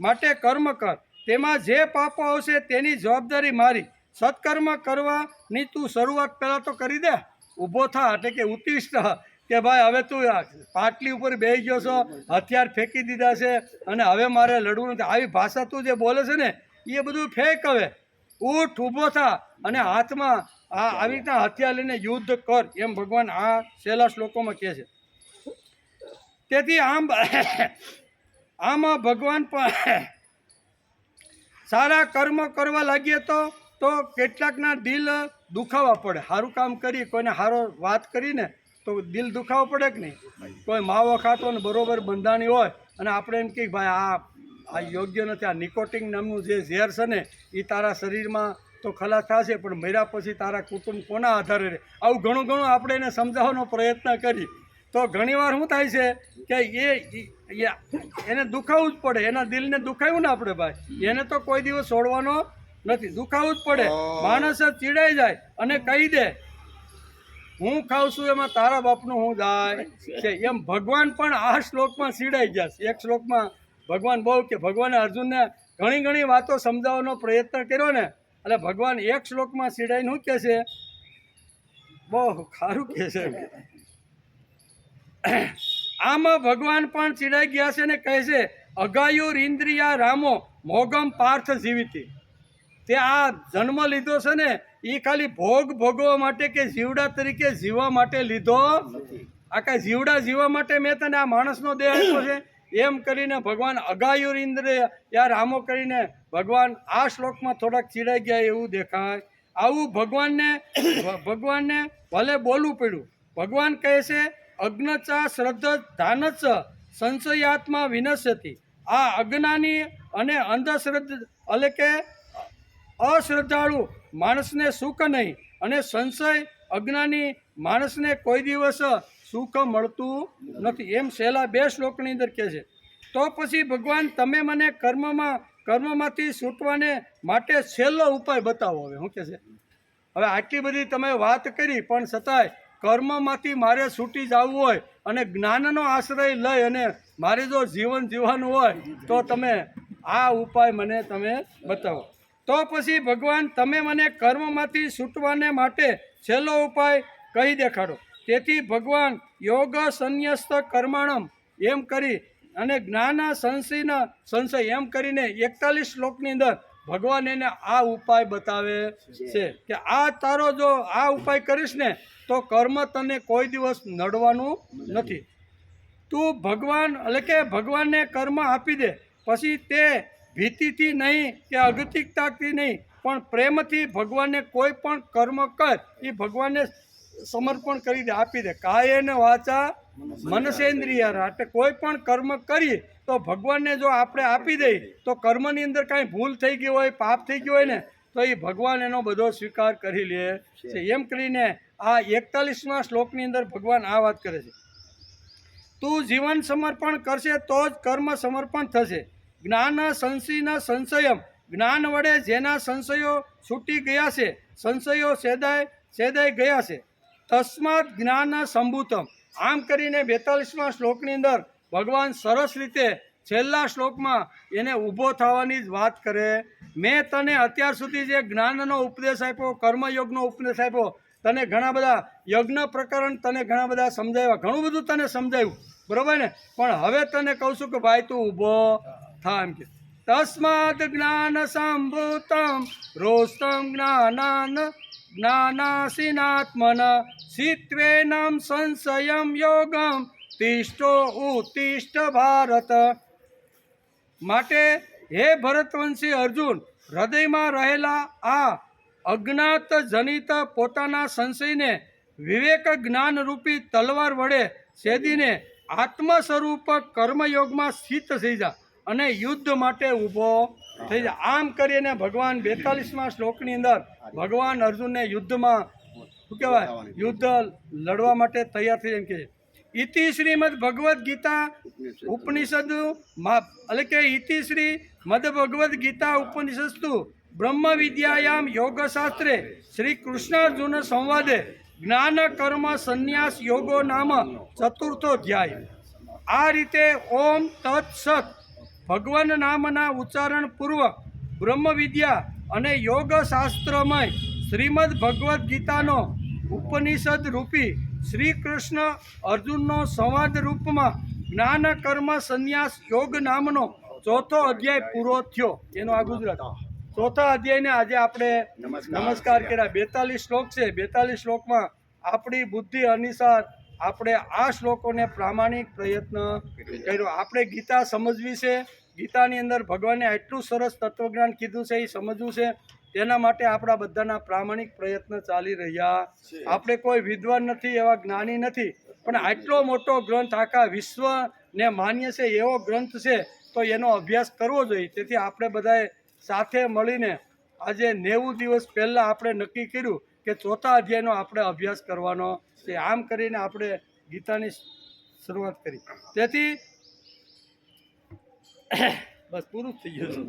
માટે કર્મ કર, તેમાં જે પાપો આવશે તેની જવાબદારી મારી. સત્કર્મ કરવાની તું શરૂઆત પહેલાં તો કરી દે, ઊભો થા, એટલે કે ઉત્તિષ્ઠ, કે ભાઈ હવે તું પાટલી ઉપર બેસી ગયો છો, હથિયાર ફેંકી દીધા છે અને હવે મારે લડવું નથી. આવી ભાષા તું જે બોલે છે ને એ બધું ફેંક. હવે ઊઠ, ઊભો થા અને હાથમાં આવી રીતના હથિયાર લઈને યુદ્ધ કર, એમ ભગવાન આ છેલ્લા શ્લોકોમાં કહે છે. તેથી આમાં ભગવાન પણ સારા કર્મ કરવા લાગીએ તો કેટલાકના દિલ દુખાવા પડે. સારું કામ કરી, કોઈને સારો વાત કરીને તો દિલ દુખાવો પડે કે નહીં? કોઈ માવો ખાતો ને બરોબર બંધાણી હોય અને આપણે એમ કહીએ ભાઈ આ યોગ્ય નથી, આ નિકોટિન નામનું જે ઝેર છે ને એ તારા શરીરમાં તો ખલાસ થશે, પણ મર્યા પછી તારા કુટુંબ કોના આધારે રહે? આવું ઘણું ઘણું આપણે એને સમજાવવાનો પ્રયત્ન કરી તો ઘણીવાર શું થાય છે કે એને દુખાવવું જ પડે. એના દિલને દુખાવ્યું ને આપણે ભાઈ, એને તો કોઈ દિવસ છોડવાનો નથી, દુખાવવું જ પડે. માણસ ચીડાઈ જાય અને કહી દે હું ખાઉં છું એમાં તારા બાપનું હું જાય છે, એમ ભગવાન પણ આ શ્લોકમાં ચીડાઈ ગયા છે. એક શ્લોકમાં ભગવાન બહુ કે ભગવાને અર્જુનને ઘણી ઘણી વાતો સમજાવવાનો પ્રયત્ન કર્યો ને, એટલે ભગવાન એક શ્લોકમાં ચીડાઈને શું કહે છે? બહુ સારું કહે છે. આમાં ભગવાન પણ ચીડાઈ ગયા છે ને કહે છે અગાયુર ઇન્દ્રિયા રામો મોગમ પાર્થ જીવિતી. તે આ જન્મ લીધો છે ને એ ખાલી ભોગ ભોગવવા માટે કે જીવડા તરીકે જીવવા માટે લીધો. આ કાંઈ જીવડા જીવવા માટે મેં તને આ માણસનો દેહ આપ્યો છે એમ કરીને ભગવાન અગાયુર ઇન્દ્રિયા રામો કરીને ભગવાન આ શ્લોકમાં થોડાક ચીડાઈ ગયા એવું દેખાય. આવું ભગવાનને ભલે બોલવું પડ્યું. ભગવાન કહે છે અજ્ઞચા શ્રદ્ધા ધાનચ સંશયાત્મા વિનશ્યતિ. આ અજ્ઞાની અને અંધશ્રદ્ધા એટલે કે અશ્રદ્ધાળુ માણસને સુખ નહીં, અને સંશય અજ્ઞાની માણસને કોઈ દિવસ સુખ મળતું નથી, એમ છેલ્લા 2 શ્લોકની અંદર કહે છે. તો પછી ભગવાન તમે મને કર્મમાંથી છૂટવાને માટે છેલ્લો ઉપાય બતાવો. હવે શું કહે છે? હવે આટલી બધી તમે વાત કરી, પણ છતાંય કર્મમાંથી મારે છૂટી જવું હોય અને જ્ઞાનનો આશ્રય લઈ અને મારે જો જીવન જીવવાનું હોય તો તમે આ ઉપાય મને તમે બતાવો. તો પછી ભગવાન તમે મને કર્મમાંથી છૂટવાને માટે છેલ્લો ઉપાય કહી દેખાડો. તેથી ભગવાન યોગ સંન્યસ્ત કર્માણમ એમ કરી અને જ્ઞાન સંશય એમ કરીને 41 શ્લોકની અંદર ભગવાન એને આ ઉપાય બતાવે છે કે આ તારો જો આ ઉપાય કરીશ ને તો કર્મ તને કોઈ દિવસ નડવાનું નથી. તું ભગવાન એટલે કે ભગવાનને કર્મ આપી દે, પછી તે ભીતિથી નહીં કે અગતિકતાથી નહીં પણ પ્રેમથી ભગવાનને કોઈ પણ કર્મ કર એ ભગવાનને સમર્પણ કરી દે, આપી દે. કાયેન વાચા મનસેન્દ્રિય, એટલે કોઈ પણ કર્મ કરીએ તો ભગવાનને જો આપણે આપી દઈએ તો કર્મની અંદર કાંઈ ભૂલ થઈ ગઈ હોય, પાપ થઈ ગયું હોય ને તો એ ભગવાન એનો બધો સ્વીકાર કરી લે છે. એમ કરીને આ 41મા શ્લોકની અંદર ભગવાન આ વાત કરે છે. તું જીવન સમર્પણ કરશે તો જ કર્મ સમર્પણ થશે. જ્ઞાન સંશયના સંશયમ, જ્ઞાન વડે જેના સંશયો છૂટી ગયા છે, સંશયો છેદાઈ ગયા છે. તસ્માત જ્ઞાન સંભૂતમ. આમ કરીને 42મા શ્લોકની અંદર ભગવાન સરસ રીતે છેલ્લા શ્લોકમાં એને ઊભો થવાની જ વાત કરે. મેં તને અત્યાર સુધી જે જ્ઞાનનો ઉપદેશ આપ્યો, કર્મયોગનો ઉપદેશ આપ્યો, તને ઘણા બધા યજ્ઞ પ્રકરણ તને ઘણા બધા સમજાવ્યા, ઘણું બધું તને સમજાવ્યું, બરાબર ને? પણ હવે તને કહું છું કે ભાઈ તું ઊભો થા એમ કે. તસ્માત જ્ઞાન સંભૂતમ રોસ્તમ જ્ઞાનાસીનાત્મન સિત્વેનમ સંશયમ યોગમ તિષ્ઠો ઉત્તિષ્ઠ ભારત. માટે હે ભરતવંશી અર્જુન, હૃદયમાં રહેલા આ અજ્ઞાત જનિત પોતાના સંશયને વિવેક જ્ઞાન રૂપી તલવાર વડે છેદીને આત્મ સ્વરૂપ કર્મયોગમાં સ્થિત થઈ જા. અને યુદ્ધ માટે ઊભો થઈ જાય. આમ કરીને ભગવાન 42મા શ્લોકની અંદર ભગવાન અર્જુનને યુદ્ધમાં શું કહેવાય યુદ્ધ લડવા માટે તૈયાર થઈ એમ કે ઇતિ શ્રીમદ ભગવદ્ ગીતા ઉપનિષદ એટલે કે ઇતિ શ્રી મદ ભગવદ્ ગીતા ઉપનિષદસ્તુ બ્રહ્મ વિદ્યાયામ યોગશાસ્ત્રે શ્રી કૃષ્ણાર્જુન સંવાદે જ્ઞાન કર્મ સંન્યાસ યોગો નામ ચતુર્થો અધ્યાય. આ રીતે ઓમ તત્સત ભગવાન નામના ઉચ્ચારણ પૂર્વક બ્રહ્મ વિદ્યા અને યોગ શાસ્ત્રમય શ્રીમદ ભગવદ્ ગીતાનો ઉપનિષદ રૂપી શ્રી કૃષ્ણ અર્જુનનો સંવાદ રૂપમાં જ્ઞાન કર્મ સંન્યાસ યોગ નામનો ચોથો અધ્યાય પૂરો થયો. એનો આ ગુજરાત ચોથા અધ્યાયને આજે આપણે નમસ્કાર કર્યા. 42 શ્લોક છે. 42 શ્લોકમાં આપણી બુદ્ધિ અનુસાર આપણે આ શ્લોકોને પ્રામાણિક પ્રયત્ન કર્યો. આપણે ગીતા સમજવી છે. ગીતાની અંદર ભગવાને આટલું સરસ તત્વજ્ઞાન કીધું છે એ સમજવું છે. તેના માટે આપણા બધાના પ્રામાણિક પ્રયત્ન ચાલી રહ્યા. આપણે કોઈ વિદ્વાન નથી, એવા જ્ઞાની નથી, પણ આટલો મોટો ગ્રંથ આખા વિશ્વને માન્ય છે એવો ગ્રંથ છે, તો એનો અભ્યાસ કરવો જોઈએ. તેથી આપણે બધાએ સાથે મળીને આજે 90 દિવસ પહેલાં આપણે નક્કી કર્યું કે ચોથા અધ્યાયનો આપણે અભ્યાસ કરવાનો છે. આમ કરીને આપણે ગીતાની શરૂઆત કરી. તેથી બસ પૂરું થઈ ગયું.